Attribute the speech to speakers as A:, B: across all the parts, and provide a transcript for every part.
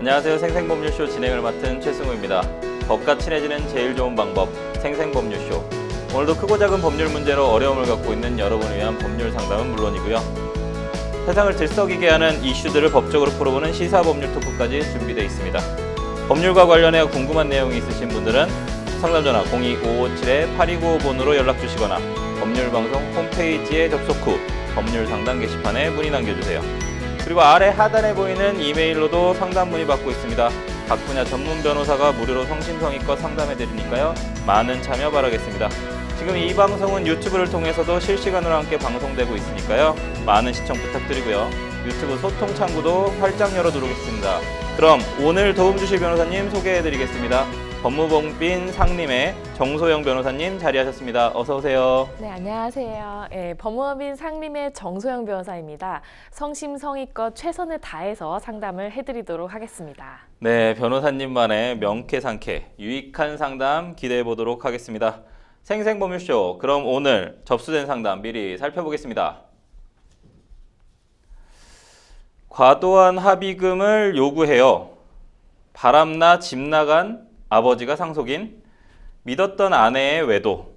A: 안녕하세요. 생생법률쇼 진행을 맡은 최승우입니다. 법과 친해지는 제일 좋은 방법, 생생법률쇼. 오늘도 크고 작은 법률 문제로 어려움을 갖고 있는 여러분을 위한 법률 상담은 물론이고요. 세상을 들썩이게 하는 이슈들을 법적으로 풀어보는 시사법률 토크까지 준비되어 있습니다. 법률과 관련해 궁금한 내용이 있으신 분들은 상담전화 02557-8295번으로 연락주시거나 법률방송 홈페이지에 접속 후 법률상담 게시판에 문의 남겨주세요. 그리고 아래 하단에 보이는 이메일로도 상담 문의 받고 있습니다. 각 분야 전문 변호사가 무료로 성심성의껏 상담해드리니까요. 많은 참여 바라겠습니다. 지금 이 방송은 유튜브를 통해서도 실시간으로 함께 방송되고 있으니까요. 많은 시청 부탁드리고요. 유튜브 소통 창구도 활짝 열어두겠습니다. 그럼 오늘 도움 주실 변호사님 소개해드리겠습니다. 법무법인 상림의 정소영 변호사님 자리하셨습니다. 어서 오세요.
B: 네, 안녕하세요. 법무법인 상림의 정소영 변호사입니다. 성심성의껏 최선을 다해서 상담을 해드리도록 하겠습니다.
A: 네, 변호사님만의 명쾌상쾌 유익한 상담 기대해 보도록 하겠습니다. 생생법률쇼, 그럼 오늘 접수된 상담 미리 살펴보겠습니다. 과도한 합의금을 요구해요. 바람나 집 나간 아버지가 상속인, 믿었던 아내의 외도,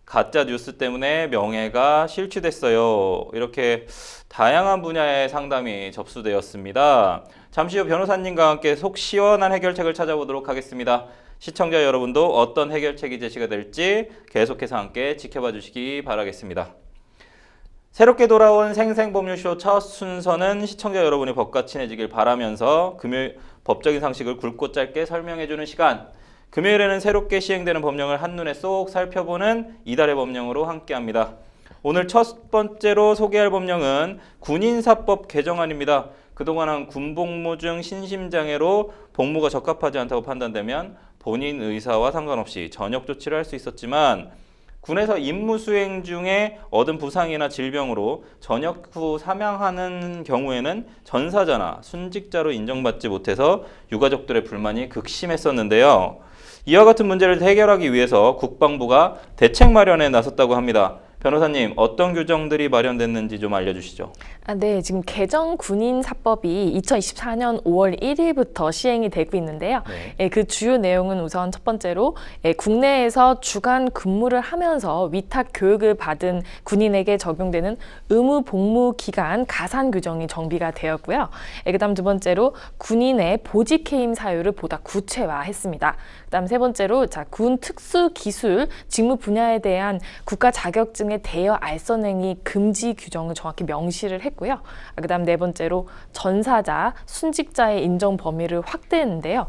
A: 가짜 뉴스 때문에 명예가 실추됐어요. 이렇게 다양한 분야의 상담이 접수되었습니다. 잠시 후 변호사님과 함께 속 시원한 해결책을 찾아보도록 하겠습니다. 시청자 여러분도 어떤 해결책이 제시가 될지 계속해서 함께 지켜봐 주시기 바라겠습니다. 새롭게 돌아온 생생법률쇼 첫 순서는 시청자 여러분이 법과 친해지길 바라면서 금요일 법적인 상식을 굵고 짧게 설명해주는 시간, 금요일에는 새롭게 시행되는 법령을 한눈에 쏙 살펴보는 이달의 법령으로 함께합니다. 오늘 첫 번째로 소개할 법령은 군인사법 개정안입니다. 그동안은 군복무 중 신심장애로 복무가 적합하지 않다고 판단되면 본인 의사와 상관없이 전역 조치를 할 수 있었지만 군에서 임무 수행 중에 얻은 부상이나 질병으로 전역 후 사망하는 경우에는 전사자나 순직자로 인정받지 못해서 유가족들의 불만이 극심했었는데요. 이와 같은 문제를 해결하기 위해서 국방부가 대책 마련에 나섰다고 합니다. 변호사님, 어떤 규정들이 마련됐는지 좀 알려주시죠.
B: 네, 지금 개정 군인사법이 2024년 5월 1일부터 시행이 되고 있는데요.
A: 네.
B: 그 주요 내용은 우선 첫 번째로 국내에서 주간 근무를 하면서 위탁 교육을 받은 군인에게 적용되는 의무 복무 기간 가산 규정이 정비가 되었고요. 그다음 두 번째로 군인의 보직 해임 사유를 보다 구체화했습니다. 그다음 세 번째로 군 특수 기술 직무 분야에 대한 국가 자격증의 대여 알선행위 금지 규정을 정확히 명시를 했고요. 그다음 네 번째로 전사자, 순직자의 인정 범위를 확대했는데요.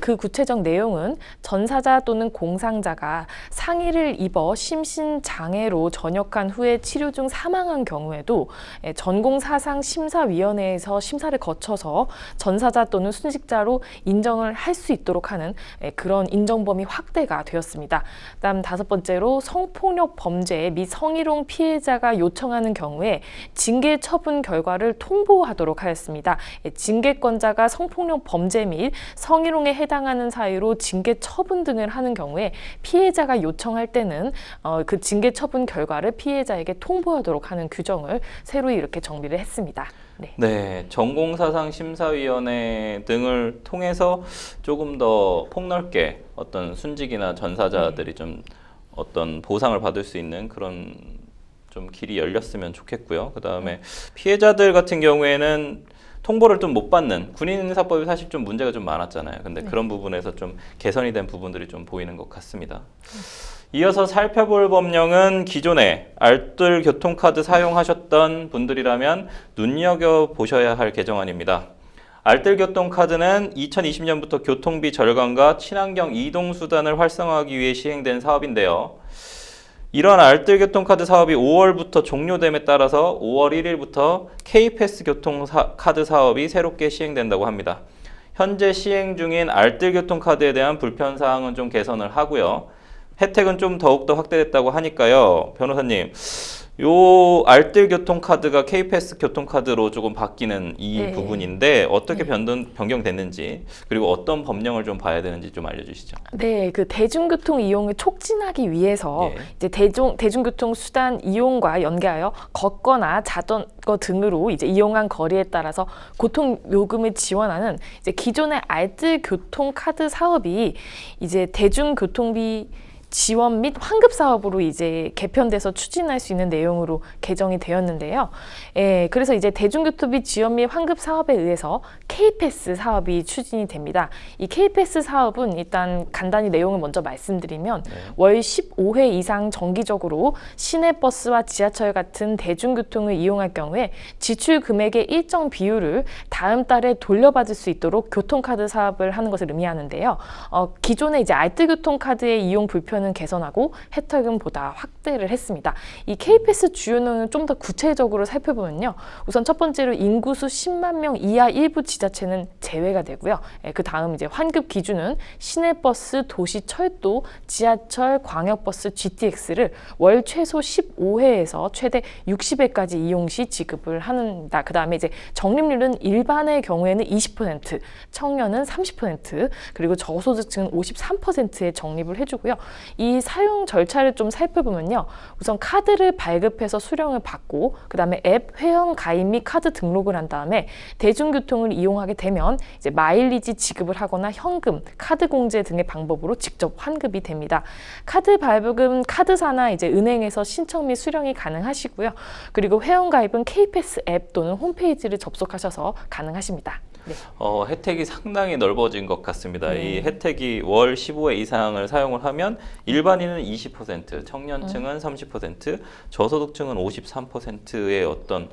B: 그 구체적 내용은 전사자 또는 공상자가 상해를 입어 심신장애로 전역한 후에 치료 중 사망한 경우에도 전공사상심사위원회에서 심사를 거쳐서 전사자 또는 순직자로 인정을 할 수 있도록 하는 그런 인정 범위 확대가 되었습니다. 그다음 다섯 번째로 성폭력 범죄 및 성희롱 피해자가 요청하는 경우에 징계 처분 결과를 통보하도록 하였습니다. 징계권자가 성폭력 범죄 및 성희롱에 해당하는 사유로 징계 처분 등을 하는 경우에 피해자가 요청할 때는 그 징계 처분 결과를 피해자에게 통보하도록 하는 규정을 새로 이렇게 정비를 했습니다.
A: 네, 전공사상심사위원회 등을 통해서 조금 더 폭넓게 어떤 순직이나 전사자들이 좀 어떤 보상을 받을 수 있는 그런 좀 길이 열렸으면 좋겠고요. 그 다음에 피해자들 같은 경우에는 통보를 좀 못 받는, 군인사법이 사실 좀 문제가 좀 많았잖아요. 근데 그런 부분에서 좀 개선이 된 부분들이 좀 보이는 것 같습니다. 이어서 살펴볼 법령은 기존에 알뜰 교통카드 사용하셨던 분들이라면 눈여겨보셔야 할 개정안입니다. 알뜰 교통카드는 2020년부터 교통비 절감과 친환경 이동수단을 활성화하기 위해 시행된 사업인데요. 이런 알뜰 교통카드 사업이 5월부터 종료됨에 따라서 5월 1일부터 K패스 교통카드 사업이 새롭게 시행된다고 합니다. 현재 시행 중인 알뜰 교통카드에 대한 불편사항은 좀 개선을 하고요. 혜택은 좀 더욱더 확대됐다고 하니까요. 변호사님, 요 알뜰 교통카드가 K패스 교통카드로 조금 바뀌는 이
B: 네.
A: 부분인데 어떻게
B: 네.
A: 변경됐는지 그리고 어떤 법령을 좀 봐야 되는지 좀 알려주시죠.
B: 네, 그 대중교통 이용을 촉진하기 위해서
A: 예.
B: 이제 대중교통 수단 이용과 연계하여 걷거나 자전거 등으로 이제 이용한 거리에 따라서 교통 요금을 지원하는 이제 기존의 알뜰 교통카드 사업이 이제 대중교통비 지원 및 환급 사업으로 이제 개편돼서 추진할 수 있는 내용으로 개정이 되었는데요. 예, 그래서 이제 대중교통비 지원 및 환급 사업에 의해서 K패스 사업이 추진이 됩니다. 이 K패스 사업은 일단 간단히 내용을 먼저 말씀드리면 월 15회 이상 정기적으로 시내버스와 지하철 같은 대중교통을 이용할 경우에 지출 금액의 일정 비율을 다음 달에 돌려받을 수 있도록 교통카드 사업을 하는 것을 의미하는데요. 기존의 이제 알뜰교통카드의 이용 불편은 개선하고 혜택은 보다 확대를 했습니다. 이 K패스 주요 내용을 좀 더 구체적으로 살펴보면요. 우선 첫 번째로 인구수 10만 명 이하 일부 지자체는 제외가 되고요. 그 다음 이제 환급 기준은 시내버스, 도시철도, 지하철, 광역버스, GTX를 월 최소 15회에서 최대 60회까지 이용 시 지급을 합니다. 그 다음에 이제 적립률은 일반의 경우에는 20%, 청년은 30%, 그리고 저소득층은 53%에 적립을 해주고요. 이 사용 절차를 좀 살펴보면요. 우선 카드를 발급해서 수령을 받고 그 다음에 앱 회원 가입 및 카드 등록을 한 다음에 대중교통을 이용하게 되면 이제 마일리지 지급을 하거나 현금, 카드 공제 등의 방법으로 직접 환급이 됩니다. 카드 발급은 카드사나 이제 은행에서 신청 및 수령이 가능하시고요. 그리고 회원 가입은 K패스 앱 또는 홈페이지를 접속하셔서 가능하십니다. 네.
A: 혜택이 상당히 넓어진 것 같습니다.
B: 네.
A: 이 혜택이 월 15회 이상을 사용을 하면 일반인은 20%, 청년층은 30%, 저소득층은 53%의 어떤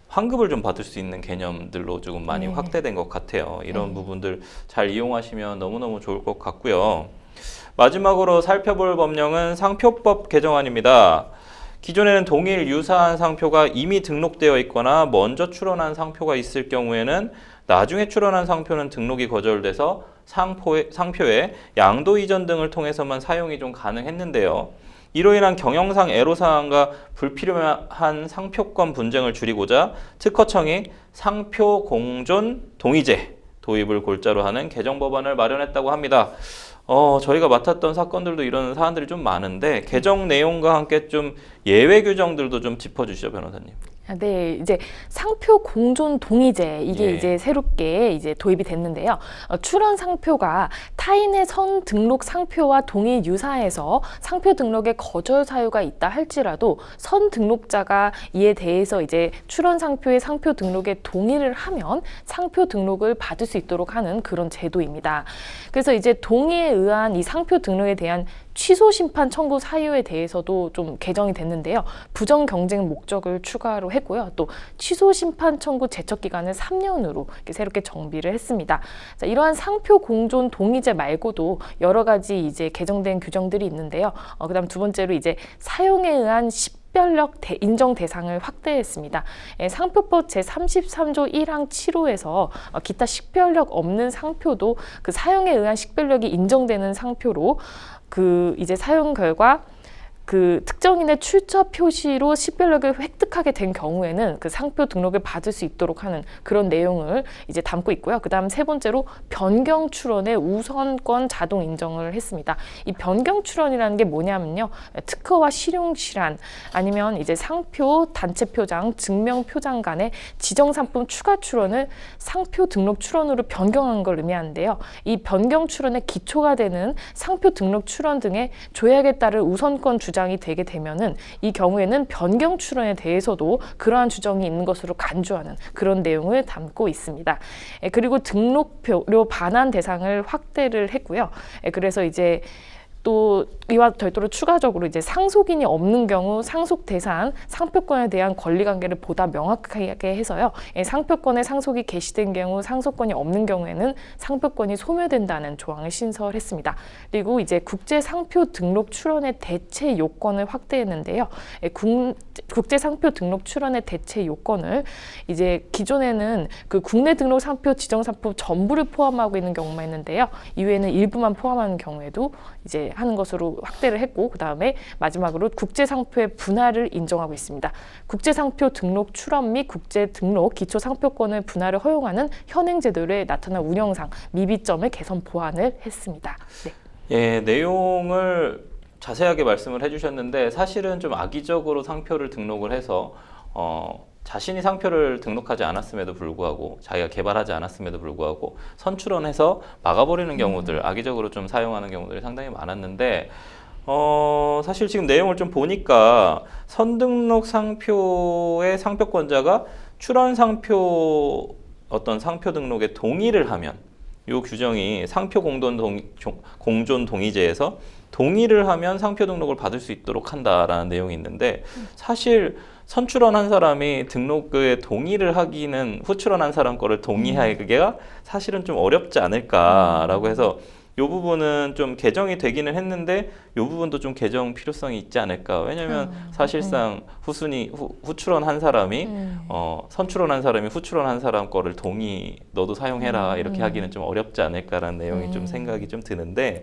A: 환급을 좀 받을 수 있는 개념들로 조금 많이
B: 네.
A: 확대된 것 같아요. 이런
B: 네.
A: 부분들 잘 이용하시면 너무너무 좋을 것 같고요. 마지막으로 살펴볼 법령은 상표법 개정안입니다. 기존에는 동일 유사한 상표가 이미 등록되어 있거나 먼저 출원한 상표가 있을 경우에는 나중에 출원한 상표는 등록이 거절돼서 상표의 양도 이전 등을 통해서만 사용이 좀 가능했는데요. 이로 인한 경영상 애로사항과 불필요한 상표권 분쟁을 줄이고자 특허청이 상표 공존 동의제 도입을 골자로 하는 개정 법안을 마련했다고 합니다. 저희가 맡았던 사건들도 이런 사안들이 좀 많은데 개정 내용과 함께 좀 예외 규정들도 좀 짚어주시죠, 변호사님.
B: 네, 이제 상표 공존 동의제 이게
A: 예.
B: 이제 새롭게 이제 도입이 됐는데요. 출원 상표가 타인의 선 등록 상표와 동일 유사해서 상표 등록에 거절 사유가 있다 할지라도 선 등록자가 이에 대해서 이제 출원 상표의 상표 등록에 동의를 하면 상표 등록을 받을 수 있도록 하는 그런 제도입니다. 그래서 이제 동의에 의한 이 상표 등록에 대한 취소 심판 청구 사유에 대해서도 좀 개정이 됐는데요. 부정 경쟁 목적을 추가로 했고요. 또 취소 심판 청구 제척 기간을 3년으로 이렇게 새롭게 정비를 했습니다. 자, 이러한 상표 공존 동의제 말고도 여러 가지 이제 개정된 규정들이 있는데요. 그다음 두 번째로 이제 사용에 의한 식별력 인정 대상을 확대했습니다. 상표법 제33조 1항 7호에서 기타 식별력 없는 상표도 그 사용에 의한 식별력이 인정되는 상표로 그 이제 사용 결과 그 특정인의 출처 표시로 식별력을 획득하게 된 경우에는 그 상표 등록을 받을 수 있도록 하는 그런 내용을 이제 담고 있고요. 그다음 세 번째로 변경 출원의 우선권 자동 인정을 했습니다. 이 변경 출원이라는 게 뭐냐면요. 특허와 실용 실한 아니면 이제 상표, 단체 표장, 증명 표장 간의 지정 상품 추가 출원을 상표 등록 출원으로 변경한 걸 의미하는데요. 이 변경 출원의 기초가 되는 상표 등록 출원 등의 조약에 따른 우선권 주장이 되게 되면은 이 경우에는 변경 출원에 대해서도 그러한 주장이 있는 것으로 간주하는 그런 내용을 담고 있습니다. 그리고 등록료 반환 대상을 확대를 했고요. 그래서 이제 또 이와 별도로 추가적으로 이제 상속인이 없는 경우 상속 대상, 상표권에 대한 권리관계를 보다 명확하게 해서요. 상표권의 상속이 개시된 경우 상속권이 없는 경우에는 상표권이 소멸된다는 조항을 신설했습니다. 그리고 이제 국제 상표 등록 출원의 대체 요건을 확대했는데요. 국제 상표 등록 출원의 대체 요건을 이제 기존에는 그 국내 등록 상표, 지정 상표 전부를 포함하고 있는 경우만 있는데요. 이외에는 일부만 포함하는 경우에도 이제 하는 것으로 확대를 했고, 그 다음에 마지막으로 국제상표의 분할을 인정하고 있습니다. 국제상표 등록 출원 및 국제등록 기초상표권의 분할을 허용하는 현행제도에 나타난 운영상 미비점을 개선 보완을 했습니다. 네.
A: 예, 내용을 자세하게 말씀을 해주셨는데 사실은 좀 악의적으로 상표를 등록을 해서 자신이 상표를 등록하지 않았음에도 불구하고 자기가 개발하지 않았음에도 불구하고 선출원해서 막아버리는 경우들, 악의적으로 좀 사용하는 경우들이 상당히 많았는데 사실 지금 내용을 좀 보니까 선등록 상표의 상표권자가 출원 상표 어떤 상표 등록에 동의를 하면 이 규정이 상표 공존 동의제에서 동의를 하면 상표 등록을 받을 수 있도록 한다라는 내용이 있는데 사실 선출원한 사람이 등록에 동의를 하기는 후출원한 사람 거를 동의하기가 사실은 좀 어렵지 않을까라고 해서 이 부분은 좀 개정이 되기는 했는데 이 부분도 좀 개정 필요성이 있지 않을까. 왜냐하면 사실상 후출원한 사람이 선출원한 사람이 후출원한 사람 거를 너도 사용해라 이렇게 하기는 좀 어렵지 않을까라는 내용이 좀 생각이 좀 드는데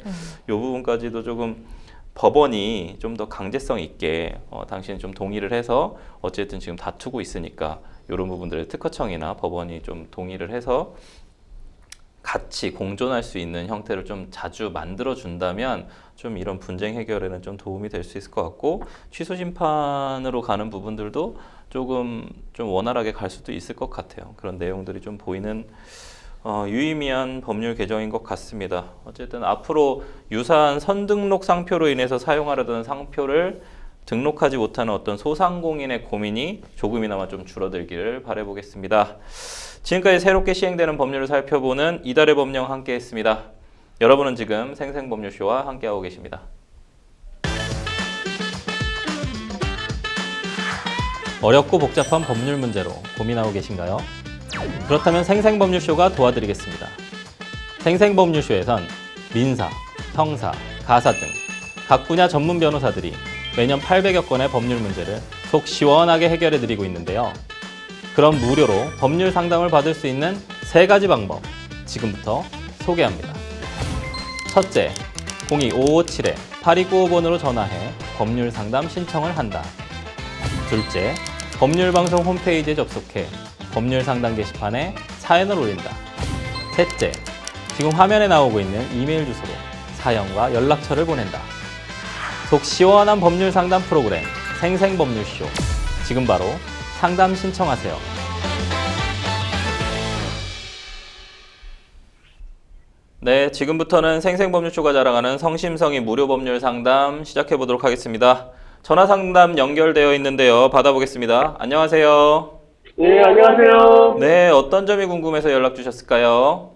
A: 이 부분까지도 조금 법원이 좀 더 강제성 있게 당신이 좀 동의를 해서 어쨌든 지금 다투고 있으니까 이런 부분들을 특허청이나 법원이 좀 동의를 해서 같이 공존할 수 있는 형태를 좀 자주 만들어 준다면 좀 이런 분쟁 해결에는 좀 도움이 될 수 있을 것 같고 취소 심판으로 가는 부분들도 조금 좀 원활하게 갈 수도 있을 것 같아요. 그런 내용들이 좀 보이는 유의미한 법률 개정인 것 같습니다. 어쨌든 앞으로 유사한 선등록 상표로 인해서 사용하려던 상표를 등록하지 못하는 어떤 소상공인의 고민이 조금이나마 좀 줄어들기를 바라보겠습니다. 지금까지 새롭게 시행되는 법률을 살펴보는 이달의 법령 함께했습니다. 여러분은 지금 생생법률쇼와 함께하고 계십니다. 어렵고 복잡한 법률 문제로 고민하고 계신가요? 그렇다면 생생법률쇼가 도와드리겠습니다. 생생법률쇼에선 민사, 형사, 가사 등 각 분야 전문 변호사들이 매년 800여 건의 법률 문제를 속 시원하게 해결해드리고 있는데요. 그럼 무료로 법률 상담을 받을 수 있는 3가지 방법 지금부터 소개합니다. 첫째, 02-557-8295번으로 전화해 법률 상담 신청을 한다. 둘째, 법률방송 홈페이지에 접속해 법률 상담 게시판에 사연을 올린다. 셋째, 지금 화면에 나오고 있는 이메일 주소로 사연과 연락처를 보낸다. 속 시원한 법률 상담 프로그램 생생법률쇼. 지금 바로 상담 신청하세요. 네, 지금부터는 생생법률쇼가 자랑하는 성심성의 무료 법률 상담 시작해 보도록 하겠습니다. 전화 상담 연결되어 있는데요. 받아보겠습니다. 안녕하세요.
C: 네, 안녕하세요.
A: 네, 어떤 점이 궁금해서 연락 주셨을까요?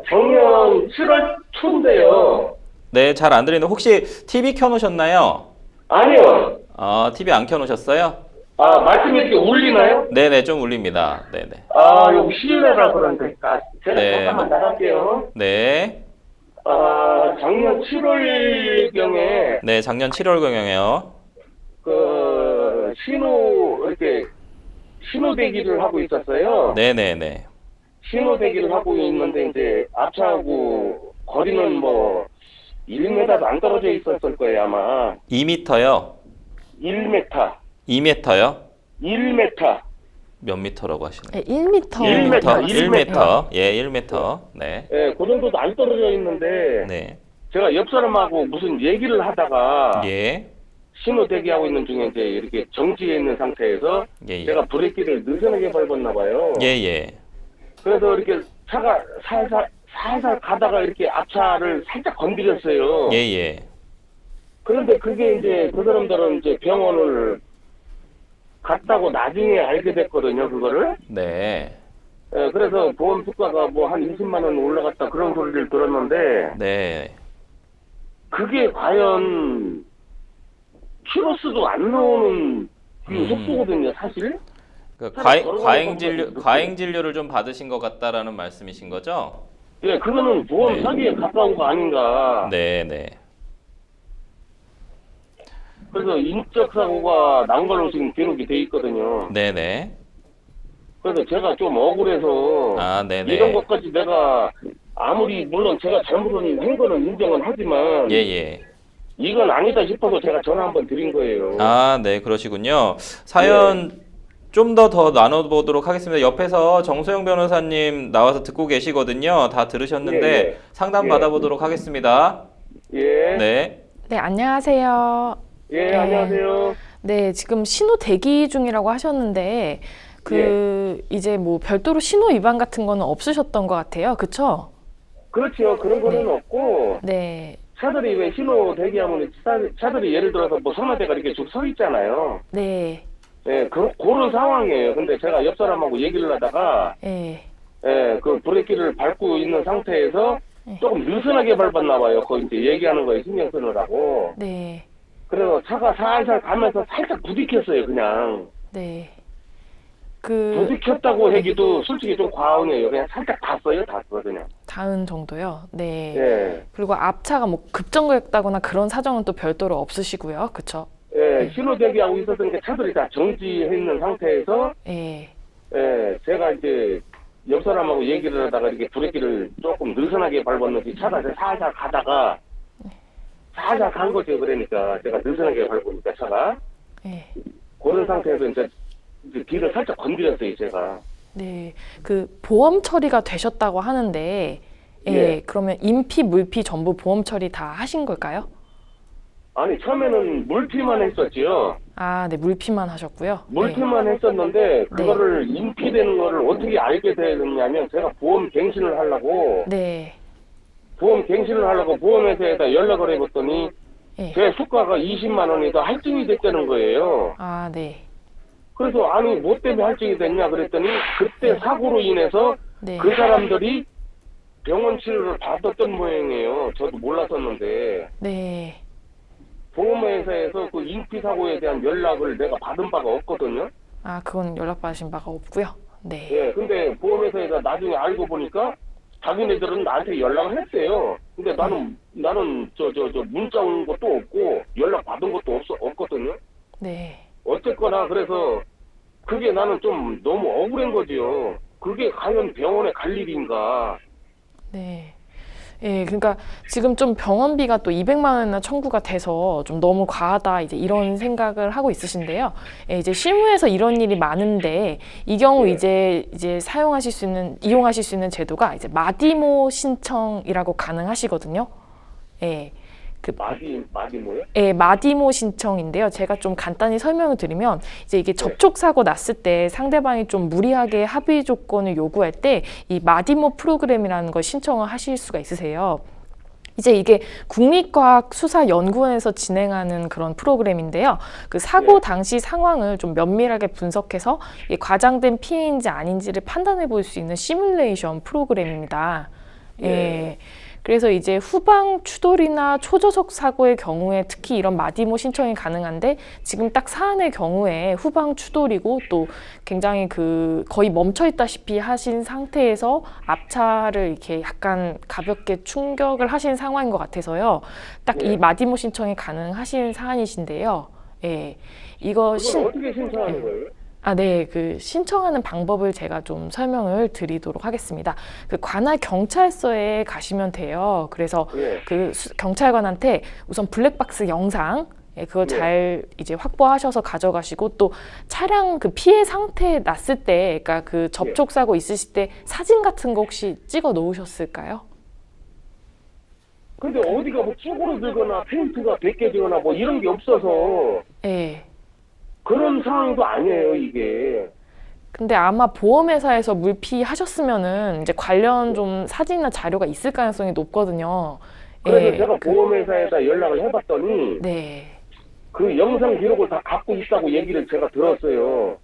C: 작년 7월 초인데요.
A: 네, 잘 안 들리는데 혹시 TV 켜놓으셨나요?
C: 아니요.
A: TV 안 켜놓으셨어요?
C: 말씀이 이렇게 울리나요?
A: 네네, 좀 울립니다. 네네.
C: 여기 실내라 그런데. 제가
A: 네.
C: 잠깐만 나갈게요.
A: 네.
C: 작년 7월경에,
A: 네, 작년 7월경에요.
C: 신호 대기를 하고 있었어요.
A: 네네네.
C: 신호 대기를 하고 있는데, 이제, 앞차하고 거리는 뭐, 1m도 안 떨어져 있었을 거예요, 아마.
A: 2m요?
C: 1m.
A: 2m요?
C: 1m.
A: 몇 미터라고 하시나요?
B: 네, 1m.
C: 1m.
A: 1m. 예, 1m. 네.
C: 예, 그 정도도 안 떨어져 있는데,
A: 네.
C: 제가 옆 사람하고 무슨 얘기를 하다가,
A: 예.
C: 신호 대기하고 있는 중에 이제 이렇게 정지해 있는 상태에서,
A: 예, 예.
C: 제가 브레이크를 느슨하게 밟았나 봐요.
A: 예, 예.
C: 그래서 이렇게 차가 살살 가다가 이렇게 앞차를 살짝 건드렸어요.
A: 예, 예.
C: 그런데 그게 이제 그 사람들은 이제 병원을 갔다고 나중에 알게 됐거든요, 그거를.
A: 네.
C: 예, 그래서 보험 수가가 뭐 한 20만 원 올라갔다 그런 소리를 들었는데,
A: 네.
C: 그게 과연 키로수도 안 나오는 그 속도거든요, 사실.
A: 그
C: 사람 걸어가는
A: 과잉 진료를 좀 받으신 것 같다라는 말씀이신 거죠?
C: 예, 그거는 보험
A: 네.
C: 사기에 가까운 거 아닌가.
A: 네, 네.
C: 그래서 인적 사고가 난 걸로 지금 기록이 돼 있거든요.
A: 네, 네.
C: 그래서 제가 좀 억울해서
A: 아, 네네.
C: 이런 것까지 내가 아무리 물론 제가 잘못한 한 거는 인정은 하지만
A: 예, 예.
C: 이건 아니다 싶어서 제가 전화 한번 드린 거예요.
A: 아, 네, 그러시군요. 사연 좀 더 나눠보도록 하겠습니다. 옆에서 정소영 변호사님 나와서 듣고 계시거든요. 다 들으셨는데
C: 예, 예.
A: 상담
C: 예.
A: 받아보도록 하겠습니다.
C: 예.
A: 네.
B: 네, 안녕하세요.
C: 예, 안녕하세요.
B: 네, 지금 신호 대기 중이라고 하셨는데 이제 뭐 별도로 신호 위반 같은 거는 없으셨던 것 같아요. 그쵸?
C: 그렇죠. 그런 거는 없고
B: 네,
C: 차들이 왜 신호 대기하면 차들이 예를 들어서 뭐 선마대가 이렇게 쭉 서 있잖아요.
B: 네,
C: 예, 그런 상황이에요. 근데 제가 옆 사람하고 얘기를 하다가
B: 네,
C: 예, 그 브레이크를 밟고 있는 상태에서 조금 느슨하게 밟았나 봐요. 거기 이제 얘기하는 거에 신경 쓰느라고.
B: 네,
C: 그래서 차가 살살 가면서 살짝 부딪혔어요, 그냥.
B: 네.
C: 부딪혔다고 하기도 솔직히 좀 과언이에요. 그냥 살짝 닿았어요, 그냥.
B: 닿은 정도요. 네.
C: 예.
B: 그리고 앞차가 뭐 급정거했다거나 그런 사정은 또 별도로 없으시고요. 그쵸?
C: 예, 신호 대기하고 있었던 게 차들이 다 정지해 있는 상태에서
B: 예,
C: 예, 제가 이제 옆 사람하고 얘기를 하다가 이렇게 브레이크를 조금 느슨하게 밟았는지 차가 살살 가다가 살살 간 거죠. 그러니까 제가 느슨하게 밟으니까 차가
B: 예.
C: 그런 상태에서 이제 뒤를 살짝 건드렸어요, 제가.
B: 네. 보험 처리가 되셨다고 하는데,
C: 예.
B: 그러면 인피, 물피 전부 보험 처리 다 하신 걸까요?
C: 아니 처음에는 물피만 했었지요.
B: 아, 네, 물피만 하셨고요.
C: 물피만 했었는데 그거를 인피되는 거를 어떻게 알게 되느냐면 제가 보험 갱신을 하려고
B: 네.
C: 보험회사에다 연락을 해봤더니
B: 예.
C: 제 수가가 20만 원이 더 할증이 됐다는 거예요.
B: 아, 네.
C: 그래서 아니 뭐 때문에 할증이 됐냐 그랬더니 그때 사고로 인해서
B: 네.
C: 그 사람들이 병원 치료를 받았던 모양이에요. 저도 몰랐었는데
B: 네.
C: 보험회사에서 그 인피 사고에 대한 연락을 내가 받은 바가 없거든요.
B: 아, 그건 연락받으신 바가 없고요. 네.
C: 예, 근데 보험회사에서 나중에 알고 보니까 자기네들은 나한테 연락을 했대요. 근데 나는 저 문자 온 것도 없고 연락 받은 것도 없거든요.
B: 네.
C: 어쨌거나 그래서 그게 나는 좀 너무 억울한 거지요. 그게 과연 병원에 갈 일인가.
B: 네. 예, 그러니까 지금 좀 병원비가 또 200만 원이나 청구가 돼서 좀 너무 과하다 이제 이런 생각을 하고 있으신데요. 예, 이제 실무에서 이런 일이 많은데 이 경우
C: 네.
B: 이제 이용하실 수 있는 제도가 이제 마디모 신청이라고 가능하시거든요. 예.
C: 마디 뭐요?
B: 예, 마디모 신청인데요. 제가 좀 간단히 설명을 드리면 이제 이게 접촉 사고 났을 때 상대방이 좀 무리하게 합의 조건을 요구할 때 이 마디모 프로그램이라는 걸 신청을 하실 수가 있으세요. 이제 이게 국립과학수사연구원에서 진행하는 그런 프로그램인데요. 그 사고 당시 상황을 좀 면밀하게 분석해서 이게 과장된 피해인지 아닌지를 판단해 볼 수 있는 시뮬레이션 프로그램입니다. 예. 그래서 이제 후방 추돌이나 초저속 사고의 경우에 특히 이런 마디모 신청이 가능한데 지금 딱 사안의 경우에 후방 추돌이고 또 굉장히 거의 멈춰 있다시피 하신 상태에서 앞차를 이렇게 약간 가볍게 충격을 하신 상황인 것 같아서요. 딱 이 마디모 신청이 가능하신 사안이신데요. 예. 이거
C: 그걸 어떻게 신청하는 거예요?
B: 아, 네. 신청하는 방법을 제가 좀 설명을 드리도록 하겠습니다. 관할 경찰서에 가시면 돼요. 그래서 경찰관한테 우선 블랙박스 영상, 그거 잘 이제 확보하셔서 가져가시고 또 차량 피해 상태 났을 때, 그러니까 접촉 사고 있으실 때 사진 같은 거 혹시 찍어 놓으셨을까요?
C: 근데 어디가 뭐 쭈그러들거나 페인트가 벗겨지거나 뭐 이런 게 없어서
B: 네.
C: 그런 상황도 아니에요, 이게.
B: 근데 아마 보험회사에서 물피 하셨으면은 이제 관련 좀 사진이나 자료가 있을 가능성이 높거든요.
C: 그래서 제가 보험회사에다 연락을 해봤더니
B: 네.
C: 그 영상 기록을 다 갖고 있다고 얘기를 제가 들었어요.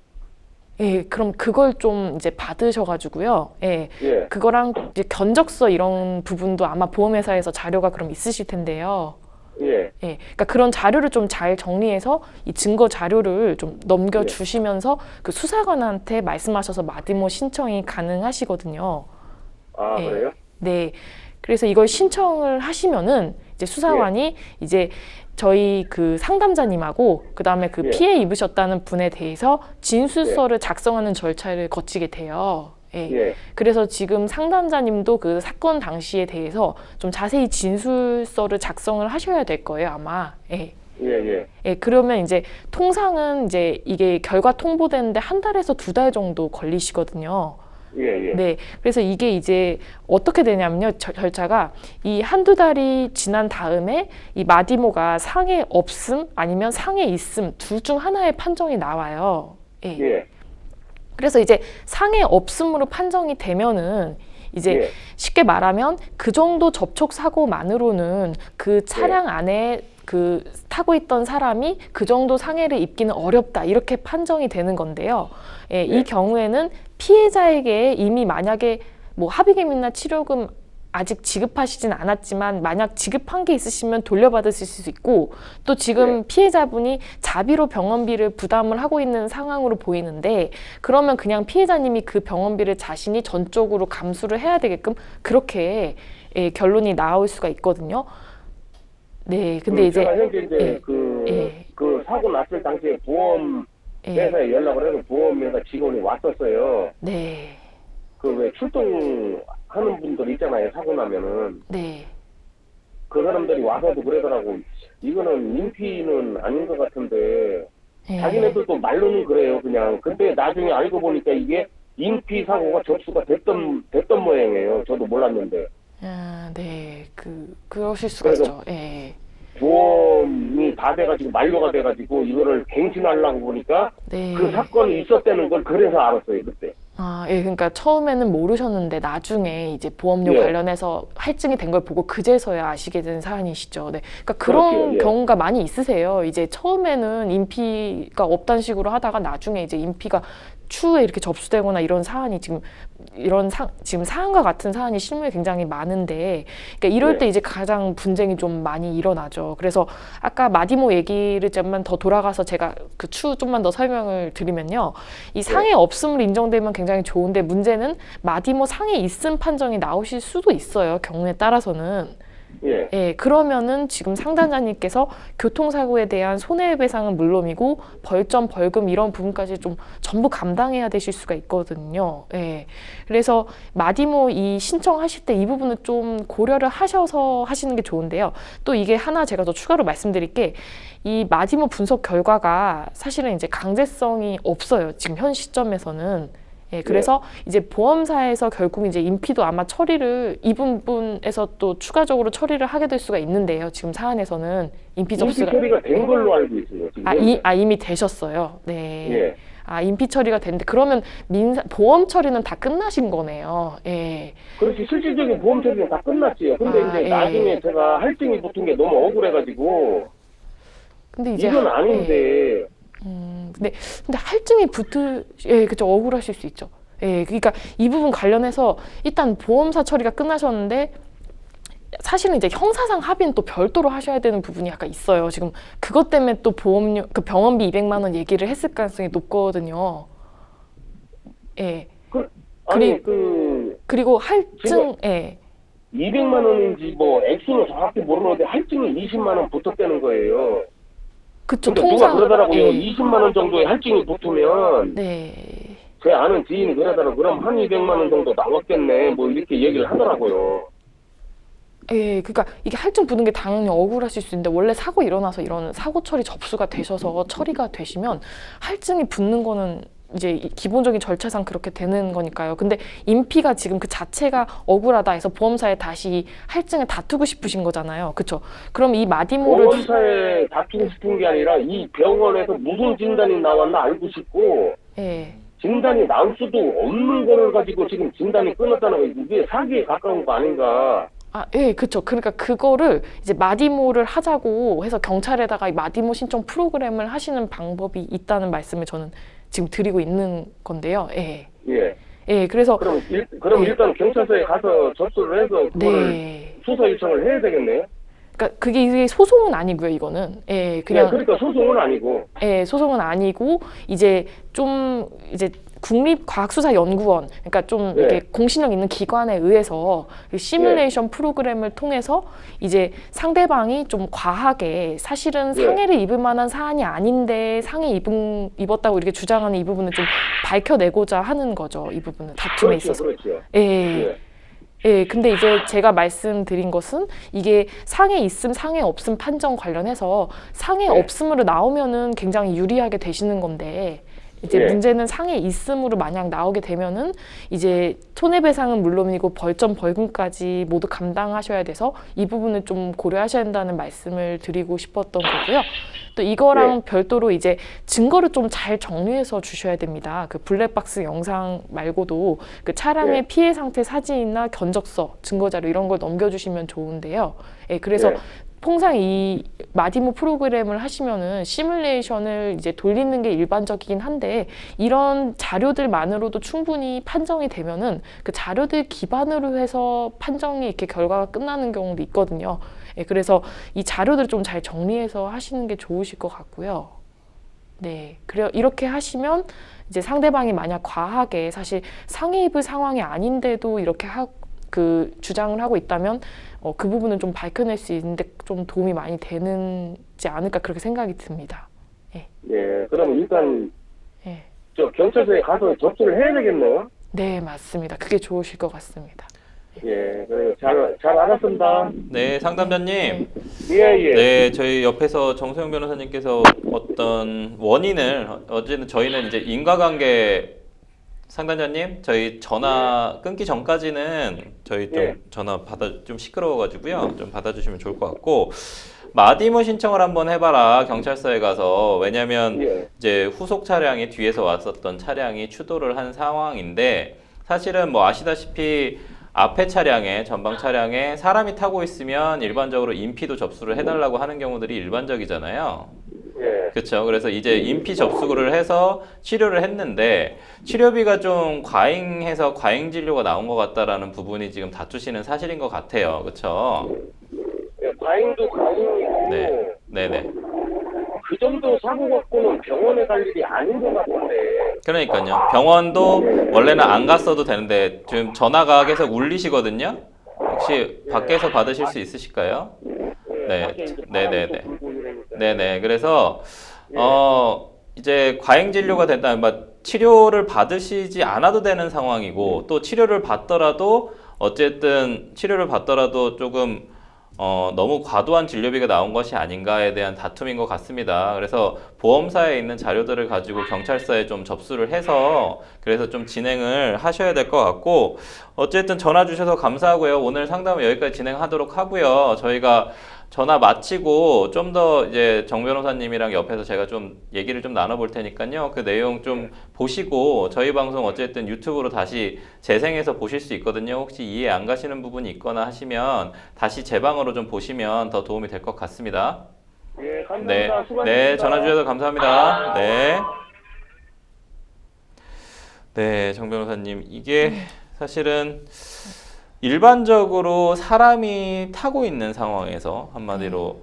B: 예, 그럼 그걸 좀 이제 받으셔가지고요. 예,
C: 예.
B: 그거랑 이제 견적서 이런 부분도 아마 보험회사에서 자료가 그럼 있으실 텐데요.
C: 예.
B: 예, 그러니까 그런 자료를 좀 잘 정리해서 이 증거 자료를 좀 넘겨주시면서 그 수사관한테 말씀하셔서 마디모 신청이 가능하시거든요.
C: 아,
B: 예.
C: 그래요?
B: 네. 그래서 이걸 신청을 하시면은 이제 수사관이 이제 저희 상담자님하고 그다음에 피해 입으셨다는 분에 대해서 진술서를 작성하는 절차를 거치게 돼요. 예.
C: 예.
B: 그래서 지금 상담자님도 그 사건 당시에 대해서 좀 자세히 진술서를 작성을 하셔야 될 거예요, 아마. 예.
C: 예, 예.
B: 예, 그러면 이제 통상은 이제 이게 결과 통보되는데 한 달에서 2달 정도 걸리시거든요.
C: 예, 예.
B: 네, 그래서 이게 이제 어떻게 되냐면요, 절차가 이 한두 달이 지난 다음에 이 마디모가 상해 없음 아니면 상해 있음 둘 중 하나의 판정이 나와요. 예.
C: 예.
B: 그래서 이제 상해 없음으로 판정이 되면은 이제
C: 예.
B: 쉽게 말하면 그 정도 접촉 사고만으로는 그 차량 안에 그 타고 있던 사람이 그 정도 상해를 입기는 어렵다 이렇게 판정이 되는 건데요. 예, 이 경우에는 피해자에게 이미 만약에 뭐 합의금이나 치료금 아직 지급하시진 않았지만 만약 지급한 게 있으시면 돌려받으실 수 있고 또 지금 피해자분이 자비로 병원비를 부담을 하고 있는 상황으로 보이는데 그러면 그냥 피해자님이 그 병원비를 자신이 전적으로 감수를 해야 되게끔 그렇게 예, 결론이 나올 수가 있거든요. 네, 근데 이제
C: 제가 현재 이제
B: 예,
C: 그,
B: 예.
C: 그 사고 났을 당시에 보험
B: 예,
C: 회사에 연락을 해서 보험회사 직원이 왔었어요.
B: 네,
C: 그 왜 출동하는 분들 있잖아요. 사고 나면은
B: 네,
C: 그 사람들이 와서도 그러더라고. 이거는 인피는 아닌 것 같은데
B: 예.
C: 자기네들도 말로는 그래요. 그냥. 근데 나중에 알고 보니까 이게 인피 사고가 접수가 됐던 모양이에요. 저도 몰랐는데.
B: 아, 네, 그러실 수가
C: 그래서
B: 있죠. 예,
C: 보험이 다 돼가지고 만료가 돼가지고 이거를 갱신하려고 보니까
B: 네.
C: 그 사건이 있었다는 걸 그래서 알았어요. 그때.
B: 아, 예, 그러니까 처음에는 모르셨는데 나중에 이제 보험료
C: 예.
B: 관련해서 할증이 된 걸 보고 그제서야 아시게 된 사안이시죠. 네. 그러니까 그런
C: 그렇죠, 예.
B: 경우가 많이 있으세요. 이제 처음에는 인피가 없다는 식으로 하다가 나중에 이제 인피가 추후에 이렇게 접수되거나 이런 사안이 지금 지금 사안과 같은 사안이 실무에 굉장히 많은데, 그러니까 이럴
C: 네.
B: 때 이제 가장 분쟁이 좀 많이 일어나죠. 그래서 아까 마디모 얘기를 좀만 더 돌아가서 제가 그 추후 좀만 더 설명을 드리면요, 이 상해 없음을 인정되면 굉장히 좋은데 문제는 마디모 상해 있음 판정이 나오실 수도 있어요. 경우에 따라서는.
C: 예.
B: 예, 그러면은 지금 상담자님께서 교통사고에 대한 손해배상은 물론이고 벌점, 벌금 이런 부분까지 좀 전부 감당해야 되실 수가 있거든요. 예. 그래서 마디모 이 신청하실 때 이 부분은 좀 고려를 하셔서 하시는 게 좋은데요. 또 이게 하나 제가 더 추가로 말씀드릴 게 이 마디모 분석 결과가 사실은 이제 강제성이 없어요. 지금 현 시점에서는. 예, 그래서 이제 보험사에서 결국 이제 인피도 아마 처리를 이 부분에서 또 추가적으로 처리를 하게 될 수가 있는데요. 지금 사안에서는 인피 접수가
C: 처리가 된 걸로 알고 있어요. 지금.
B: 이미 되셨어요. 네.
C: 예.
B: 아, 인피 처리가 됐는데 그러면 보험 처리는 다 끝나신 거네요. 예.
C: 그렇지 실질적인 보험 처리는 다 끝났지요. 근데
B: 아,
C: 이제
B: 예.
C: 나중에 제가 할증이 붙은 게 너무 억울해가지고
B: 근데 이제
C: 이건 아닌데
B: 근데 할증이 예, 그죠. 억울하실 수 있죠. 예, 그러니까 이 부분 관련해서 일단 보험사 처리가 끝나셨는데 사실은 이제 형사상 합의는 또 별도로 하셔야 되는 부분이 약간 있어요. 지금 그것 때문에 또 보험료, 그 병원비 200만 원 얘기를 했을 가능성이 높거든요. 예. 그리고 할증, 예.
C: 200만 원인지 뭐 액수는 정확히 모르는데 할증이 20만 원 붙었다는 거예요.
B: 그쵸,
C: 근데 누가 그러더라고요. 20만 원 정도의 할증이 붙으면
B: 네.
C: 제 아는 지인이 그러더라고요. 그럼 한 200만 원 정도 나왔겠네. 뭐 이렇게 얘기를 하더라고요.
B: 예, 그러니까 이게 할증 붙는 게 당연히 억울하실 수 있는데 원래 사고 일어나서 이런 사고 처리 접수가 되셔서 처리가 되시면 할증이 붙는 거는 이제 기본적인 절차상 그렇게 되는 거니까요. 근데 인피가 지금 그 자체가 억울하다 해서 보험사에 다시 할증을 다투고 싶으신 거잖아요. 그렇죠? 그럼 이 마디모를
C: 보험사에 다투고 싶은 게 아니라 이 병원에서 무슨 진단이 나왔나 알고 싶고
B: 예.
C: 진단이 나올 수도 없는 거를 가지고 지금 진단이 끊었다는 거 이게 사기에 가까운 거 아닌가.
B: 아, 예, 그렇죠. 그러니까 그거를 이제 마디모를 하자고 해서 경찰에다가 이 마디모 신청 프로그램을 하시는 방법이 있다는 말씀을 저는 지금 드리고 있는 건데요. 예.
C: 예.
B: 예, 그래서
C: 그럼
B: 예.
C: 일단 경찰서에 가서 접수를 해서 그거를
B: 네.
C: 수사 요청을 해야 되겠네요.
B: 그러니까 그게 이게 소송은 아니고요, 이거는. 예, 그냥
C: 그러니까 소송은 아니고.
B: 예, 소송은 아니고 이제 좀 이제 국립과학수사연구원, 그러니까 좀
C: 네.
B: 이렇게 공신력 있는 기관에 의해서 그 시뮬레이션 프로그램을 통해서 이제 상대방이 좀 과하게 사실은
C: 네.
B: 상해를 입을 만한 사안이 아닌데 입었다고 이렇게 주장하는 이 부분을 좀 밝혀내고자 하는 거죠. 이 부분은 다툼에
C: 그렇죠,
B: 있어서.
C: 그렇죠.
B: 예.
C: 예.
B: 예, 근데 이제 제가 말씀드린 것은 이게 상해 있음, 상해 없음 판정 관련해서 상해
C: 네.
B: 없음으로 나오면은 굉장히 유리하게 되시는 건데 이제
C: 네.
B: 문제는 상해 있음으로 만약 나오게 되면은 이제 손해배상은 물론이고 벌점 벌금까지 모두 감당하셔야 돼서 이 부분을 좀 고려하셔야 한다는 말씀을 드리고 싶었던 거고요. 또 이거랑 별도로 이제 증거를 좀 잘 정리해서 주셔야 됩니다. 그 블랙박스 영상 말고도 그 차량의
C: 네.
B: 피해 상태 사진이나 견적서, 증거자료 이런 걸 넘겨주시면 좋은데요. 예, 그래서
C: 네.
B: 통상 이 마디모 프로그램을 하시면은 시뮬레이션을 이제 돌리는 게 일반적이긴 한데 이런 자료들만으로도 충분히 판정이 되면은 그 자료들 기반으로 해서 판정이 이렇게 결과가 끝나는 경우도 있거든요. 예, 그래서 이 자료들을 좀 잘 정리해서 하시는 게 좋으실 것 같고요. 네, 그래요. 이렇게 하시면 이제 상대방이 만약 과하게 사실 상해 입을 상황이 아닌데도 이렇게 그 주장을 하고 있다면 그 부분은 좀 밝혀낼 수 있는데 좀 도움이 많이 되는지 않을까 그렇게 생각이 듭니다. 예.
C: 예, 그럼 일단
B: 예.
C: 저 경찰서에 가서 접수를 해야 되겠네요.
B: 네, 맞습니다. 그게 좋으실 것 같습니다.
C: 예, 그래요. 잘 알았습니다.
A: 네, 상담자님.
C: 예, 예.
A: 네, 저희 옆에서 정소영 변호사님께서 어떤 원인을 어제는 저희는 이제 인과관계 상담자님 저희 전화 끊기 전까지는 저희 좀
C: 예.
A: 전화 좀 시끄러워가지고요 좀 받아주시면 좋을 것 같고 마디모 신청을 한번 해봐라 경찰서에 가서 왜냐면
C: 예.
A: 이제 후속 차량이 뒤에서 왔었던 차량이 추돌을 한 상황인데 사실은 뭐 아시다시피 앞에 차량에 전방 차량에 사람이 타고 있으면 일반적으로 인피도 접수를 해달라고 하는 경우들이 일반적이잖아요.
C: 예.
A: 그렇죠. 그래서 이제 인피 접수를 해서 치료를 했는데 치료비가 좀 과잉해서 과잉 진료가 나온 것 같다라는 부분이 지금 다투시는 사실인 것 같아요. 그렇죠.
C: 예, 과잉도 과잉이고
A: 네, 네네.
C: 그 정도 사고 갖고는 병원에 갈 일이 아닌 것 같은데.
A: 그러니까요. 병원도 원래는 안 갔어도 되는데 지금 전화가 계속 울리시거든요. 혹시 밖에서 받으실 수 있으실까요? 네, 네네네. 네네. 그래서 이제 과잉 진료가 된다면 치료를 받으시지 않아도 되는 상황이고 또 치료를 받더라도 어쨌든 치료를 받더라도 조금 너무 과도한 진료비가 나온 것이 아닌가에 대한 다툼인 것 같습니다. 그래서 보험사에 있는 자료들을 가지고 경찰서에 좀 접수를 해서 그래서 좀 진행을 하셔야 될 것 같고 어쨌든 전화 주셔서 감사하고요. 오늘 상담은 여기까지 진행하도록 하고요. 저희가 전화 마치고 좀 더 이제 정 변호사님이랑 옆에서 제가 좀 얘기를 좀 나눠볼 테니까요. 그 내용 좀 보시고 저희 방송 어쨌든 유튜브로 다시 재생해서 보실 수 있거든요. 혹시 이해 안 가시는 부분이 있거나 하시면 다시 재방으로 좀 보시면 더 도움이 될 것 같습니다.
C: 예, 감사합니다.
A: 네,
C: 수고하셨습니다.
A: 네, 전화 주셔서 감사합니다. 네. 네, 정 변호사님. 이게 사실은 일반적으로 사람이 타고 있는 상황에서 한마디로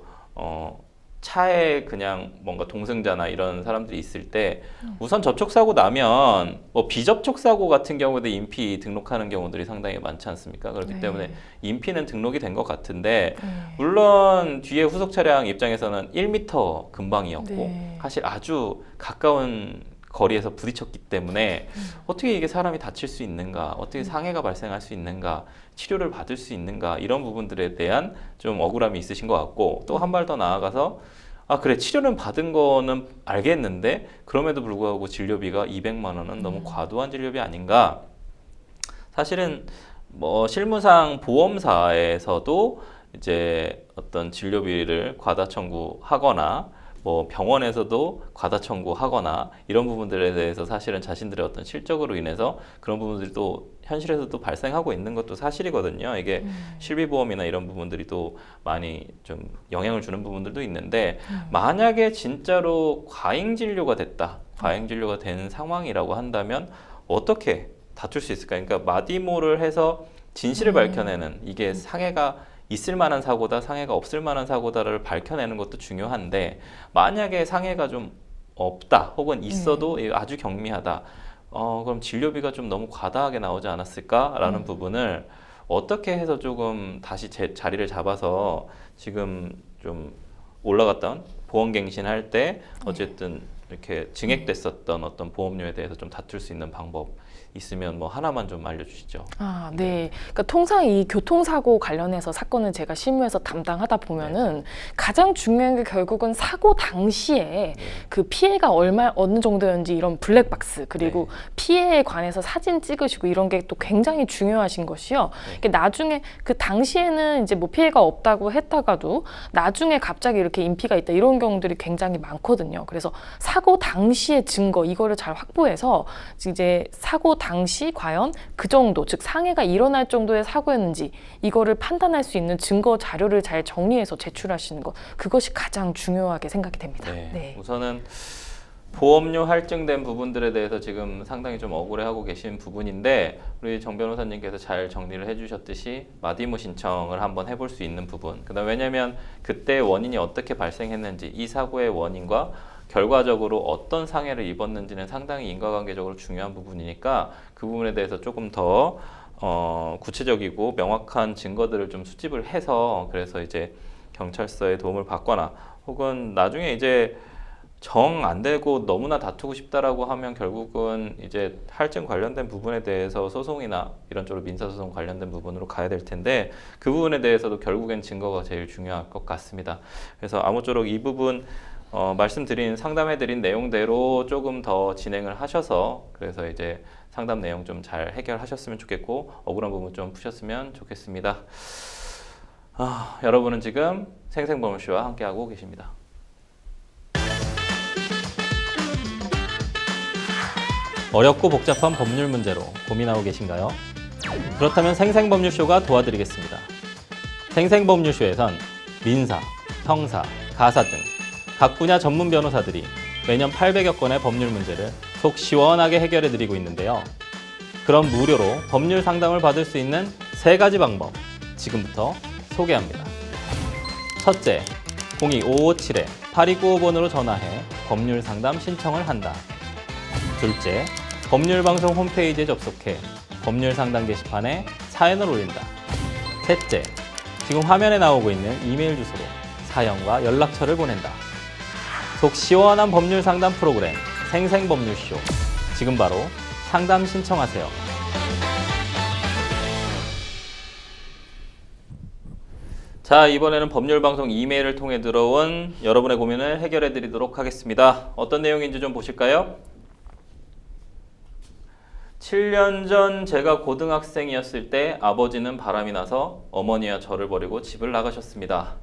A: 차에 그냥 뭔가 동승자나 이런 사람들이 있을 때 우선 접촉사고 나면 뭐 비접촉사고 같은 경우도 인피 등록하는 경우들이 상당히 많지 않습니까? 그렇기
B: 네.
A: 때문에 인피는 등록이 된 것 같은데 물론 뒤에 후속 차량 입장에서는 1m 근방이었고
B: 네.
A: 사실 아주 가까운 거리에서 부딪혔기 때문에 어떻게 이게 사람이 다칠 수 있는가, 어떻게 상해가 발생할 수 있는가, 치료를 받을 수 있는가 이런 부분들에 대한 좀 억울함이 있으신 것 같고 또 한 발 더 나아가서 아 그래 치료는 받은 거는 알겠는데 그럼에도 불구하고 진료비가 200만 원은 너무 과도한 진료비 아닌가. 사실은 뭐 실무상 보험사에서도 이제 어떤 진료비를 과다 청구하거나 뭐 병원에서도 과다 청구하거나 이런 부분들에 대해서 사실은 자신들의 어떤 실적으로 인해서 그런 부분들이 또 현실에서 또 발생하고 있는 것도 사실이거든요. 이게 실비보험이나 이런 부분들이 또 많이 좀 영향을 주는 부분들도 있는데 만약에 진짜로 과잉 진료가 됐다, 과잉 진료가 된 상황이라고 한다면 어떻게 다툴 수 있을까? 그러니까 마디모를 해서 진실을 밝혀내는 이게 상해가 있을 만한 사고다, 상해가 없을 만한 사고다를 밝혀내는 것도 중요한데 만약에 상해가 좀 없다, 혹은 있어도 아주 경미하다, 그럼 진료비가 좀 너무 과다하게 나오지 않았을까라는 부분을 어떻게 해서 조금 다시 제 자리를 잡아서 지금 좀 올라갔던 보험갱신할 때 어쨌든 이렇게 증액됐었던 어떤 보험료에 대해서 좀 다툴 수 있는 방법 있으면 뭐 하나만 좀 알려주시죠.
B: 아, 네. 그러니까 통상 이 교통사고 관련해서 사건을 제가 실무에서 담당하다 보면은 가장 중요한 게 결국은 사고 당시에 그 피해가 어느 정도였는지 이런 블랙박스 그리고 피해에 관해서 사진 찍으시고 이런 게 또 굉장히 중요하신 것이요. 이게 나중에 그 당시에는 이제 뭐 피해가 없다고 했다가도 나중에 갑자기 이렇게 인피가 있다 이런 경우들이 굉장히 많거든요. 그래서 사고 당시의 증거 이거를 잘 확보해서 이제 사고 당시 과연 그 정도, 즉 상해가 일어날 정도의 사고였는지 이거를 판단할 수 있는 증거 자료를 잘 정리해서 제출하시는 것, 그것이 가장 중요하게 생각이 됩니다. 네.
A: 우선은 보험료 할증된 부분들에 대해서 지금 상당히 좀 억울해하고 계신 부분인데 우리 정 변호사님께서 잘 정리를 해주셨듯이 마디모 신청을 한번 해볼 수 있는 부분, 그다음 왜냐하면 그때 원인이 어떻게 발생했는지 이 사고의 원인과 결과적으로 어떤 상해를 입었는지는 상당히 인과관계적으로 중요한 부분이니까 그 부분에 대해서 조금 더 구체적이고 명확한 증거들을 좀 수집을 해서 그래서 이제 경찰서의 도움을 받거나 혹은 나중에 이제 정 안 되고 너무나 다투고 싶다라고 하면 결국은 이제 할증 관련된 부분에 대해서 소송이나 이런 쪽으로 민사소송 관련된 부분으로 가야 될 텐데 그 부분에 대해서도 결국엔 증거가 제일 중요할 것 같습니다. 그래서 아무쪼록 이 부분 말씀드린 상담해드린 내용대로 조금 더 진행을 하셔서 그래서 이제 상담 내용 좀 잘 해결하셨으면 좋겠고 억울한 부분 좀 푸셨으면 좋겠습니다. 여러분은 지금 생생범쇼와 함께하고 계십니다. 어렵고 복잡한 법률 문제로 고민하고 계신가요? 그렇다면 생생법률쇼가 도와드리겠습니다. 생생법률쇼에선 민사, 형사, 가사 등 각 분야 전문 변호사들이 매년 800여 건의 법률 문제를 속 시원하게 해결해드리고 있는데요. 그럼 무료로 법률 상담을 받을 수 있는 3가지 방법 지금부터 소개합니다. 첫째, 02-557-8295번으로 전화해 법률 상담 신청을 한다. 둘째, 법률방송 홈페이지에 접속해 법률 상담 게시판에 사연을 올린다. 셋째, 지금 화면에 나오고 있는 이메일 주소로 사연과 연락처를 보낸다. 속 시원한 법률 상담 프로그램 생생법률쇼, 지금 바로 상담 신청하세요. 자, 이번에는 법률방송 이메일을 통해 들어온 여러분의 고민을 해결해 드리도록 하겠습니다. 어떤 내용인지 좀 보실까요? 7년 전 제가 고등학생이었을 때 아버지는 바람이 나서 어머니와 저를 버리고 집을 나가셨습니다.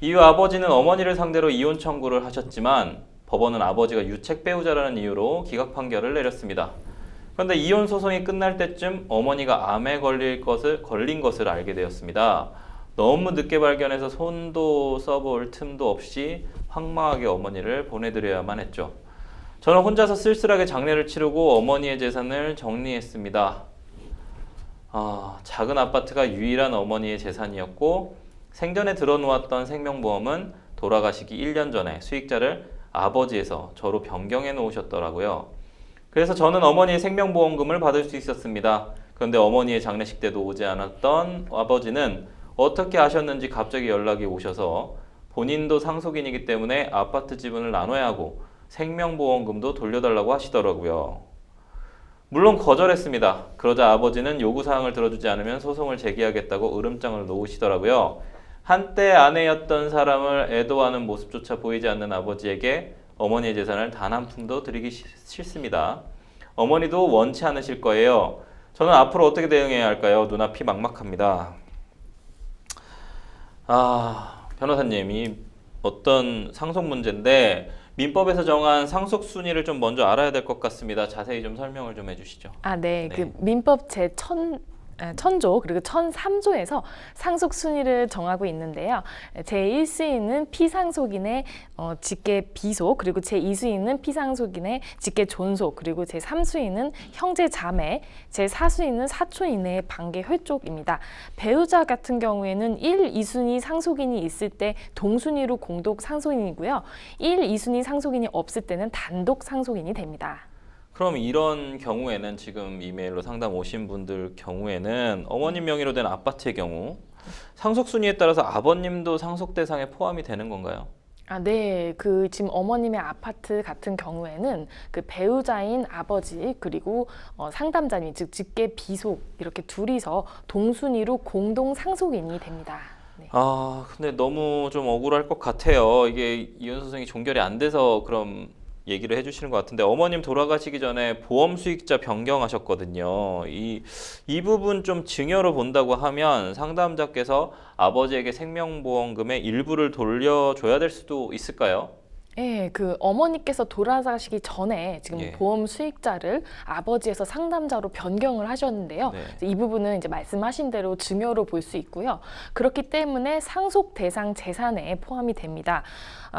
A: 이후 아버지는 어머니를 상대로 이혼 청구를 하셨지만 법원은 아버지가 유책 배우자라는 이유로 기각 판결을 내렸습니다. 그런데 이혼 소송이 끝날 때쯤 어머니가 암에 걸린 것을 알게 되었습니다. 너무 늦게 발견해서 손도 써볼 틈도 없이 황망하게 어머니를 보내드려야만 했죠. 저는 혼자서 쓸쓸하게 장례를 치르고 어머니의 재산을 정리했습니다. 작은 아파트가 유일한 어머니의 재산이었고 생전에 들어놓았던 생명보험은 돌아가시기 1년 전에 수익자를 아버지에서 저로 변경해 놓으셨더라고요. 그래서 저는 어머니의 생명보험금을 받을 수 있었습니다. 그런데 어머니의 장례식 때도 오지 않았던 아버지는 어떻게 아셨는지 갑자기 연락이 오셔서 본인도 상속인이기 때문에 아파트 지분을 나눠야 하고 생명보험금도 돌려달라고 하시더라고요. 물론 거절했습니다. 그러자 아버지는 요구사항을 들어주지 않으면 소송을 제기하겠다고 으름장을 놓으시더라고요. 한때 아내였던 사람을 애도하는 모습조차 보이지 않는 아버지에게 어머니의 재산을 단 한 푼도 드리기 싫습니다. 어머니도 원치 않으실 거예요. 저는 앞으로 어떻게 대응해야 할까요? 눈앞이 막막합니다. 변호사님, 이 어떤 상속 문제인데 민법에서 정한 상속 순위를 좀 먼저 알아야 될 것 같습니다. 자세히 좀 설명을 좀 해주시죠.
B: 네. 그 민법 제1000조 그리고 1003조에서 상속 순위를 정하고 있는데요. 제1수위는 피상속인의 직계 비속, 그리고 제2수위는 피상속인의 직계 존속, 그리고 제3수위는 형제 자매, 제4수위는 사촌 이내의 반계 혈족입니다. 배우자 같은 경우에는 1, 2순위 상속인이 있을 때 동순위로 공동 상속인이고요. 1, 2순위 상속인이 없을 때는 단독 상속인이 됩니다.
A: 그럼 이런 경우에는 지금 이메일로 상담 오신 분들 경우에는 어머님 명의로 된 아파트의 경우 상속 순위에 따라서 아버님도 상속 대상에 포함이 되는 건가요?
B: 아, 네. 그 지금 어머님의 아파트 같은 경우에는 그 배우자인 아버지 그리고 상담자님 즉 직계 비속 이렇게 둘이서 동순위로 공동 상속인이 됩니다. 네.
A: 아, 근데 너무 좀 억울할 것 같아요. 이게 이혼 소송이 종결이 안 돼서 그럼 얘기를 해주시는 것 같은데 어머님 돌아가시기 전에 보험 수익자 변경하셨거든요. 이 부분 좀 증여로 본다고 하면 상담자께서 아버지에게 생명보험금의 일부를 돌려줘야 될 수도 있을까요?
B: 예, 그 어머니께서 돌아가시기 전에 지금
A: 예.
B: 보험 수익자를 아버지에서 상담자로 변경을 하셨는데요.
A: 네.
B: 이 부분은 이제 말씀하신 대로 증여로 볼 수 있고요. 그렇기 때문에 상속 대상 재산에 포함이 됩니다.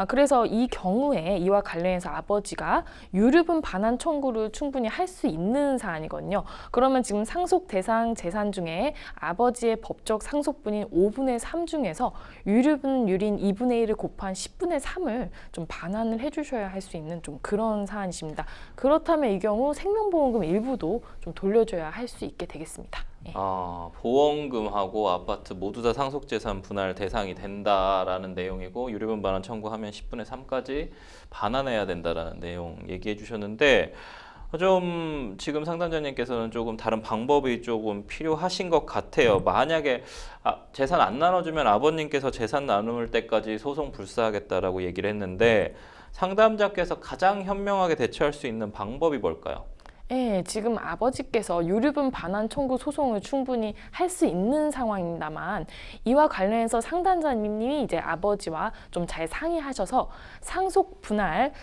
B: 그래서 이 경우에 이와 관련해서 아버지가 유류분 반환 청구를 충분히 할 수 있는 사안이거든요. 그러면 지금 상속 대상 재산 중에 아버지의 법적 상속분인 5분의 3 중에서 유류분 유린 2분의 1을 곱한 10분의 3을 좀 반환을 해주셔야 할 수 있는 좀 그런 사안이십니다. 그렇다면 이 경우 생명보험금 일부도 좀 돌려줘야 할 수 있게 되겠습니다. 예.
A: 아, 보험금하고 아파트 모두 다 상속재산 분할 대상이 된다라는 내용이고 유류분 반환 청구하면 10분의 3까지 반환해야 된다라는 내용 얘기해 주셨는데 좀 지금 상담자님께서는 조금 다른 방법이 조금 필요하신 것 같아요. 만약에 재산 안 나눠주면 아버님께서 재산 나눌 때까지 소송 불사하겠다라고 얘기를 했는데 상담자께서 가장 현명하게 대처할 수 있는 방법이 뭘까요?
B: 예, 지금 아버지께서 유류분 반환 청구 소송을 충분히 할 수 있는 상황입니다만 이와 관련해서 상담자님이 이제 아버지와 좀 잘 상의하셔서 상속 분할,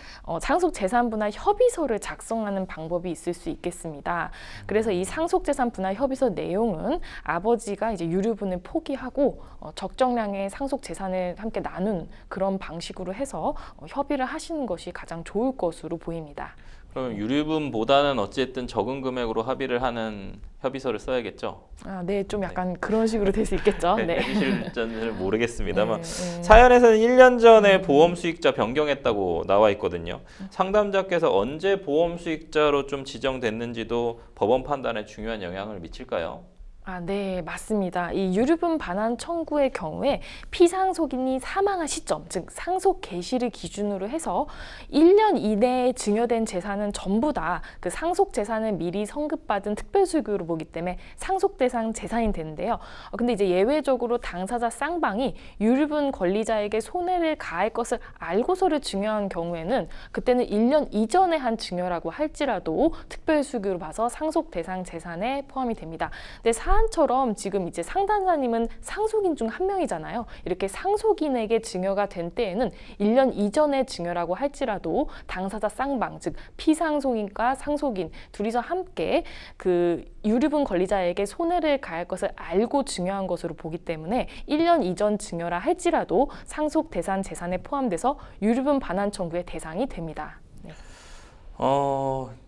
B: 상속 재산 분할 협의서를 작성하는 방법이 있을 수 있겠습니다. 그래서 이 상속 재산 분할 협의서 내용은 아버지가 이제 유류분을 포기하고 적정량의 상속 재산을 함께 나눈 그런 방식으로 해서 협의를 하시는 것이 가장 좋을 것으로 보입니다.
A: 그럼 유류분보다는 어쨌든 적은 금액으로 합의를 하는 협의서를 써야겠죠?
B: 아, 네, 좀 약간 그런 식으로 될 수 있겠죠. 네.
A: 해주실지는 모르겠습니다만
B: 네.
A: 사연에서는 1년 전에 보험 수익자 변경했다고 나와 있거든요. 상담자께서 언제 보험 수익자로 좀 지정됐는지도 법원 판단에 중요한 영향을 미칠까요?
B: 아, 네, 맞습니다. 이 유류분 반환 청구의 경우에 피상속인이 사망한 시점, 즉 상속 개시를 기준으로 해서 1년 이내에 증여된 재산은 전부 다 그 상속 재산을 미리 선급받은 특별수익으로 보기 때문에 상속 대상 재산이 되는데요. 근데 이제 예외적으로 당사자 쌍방이 유류분 권리자에게 손해를 가할 것을 알고서를 증여한 경우에는 그때는 1년 이전에 한 증여라고 할지라도 특별수익으로 봐서 상속 대상 재산에 포함이 됩니다. 근데 사안처럼 지금 이제 상담자님은 상속인 중 한 명이잖아요. 이렇게 상속인에게 증여가 된 때에는 1년 이전에 증여라고 할지라도 당사자 쌍방, 즉 피상속인과 상속인 둘이서 함께 그 유류분 권리자에게 손해를 가할 것을 알고 증여한 것으로 보기 때문에 1년 이전 증여라 할지라도 상속 대상 재산에 포함돼서 유류분 반환 청구의 대상이 됩니다. 네.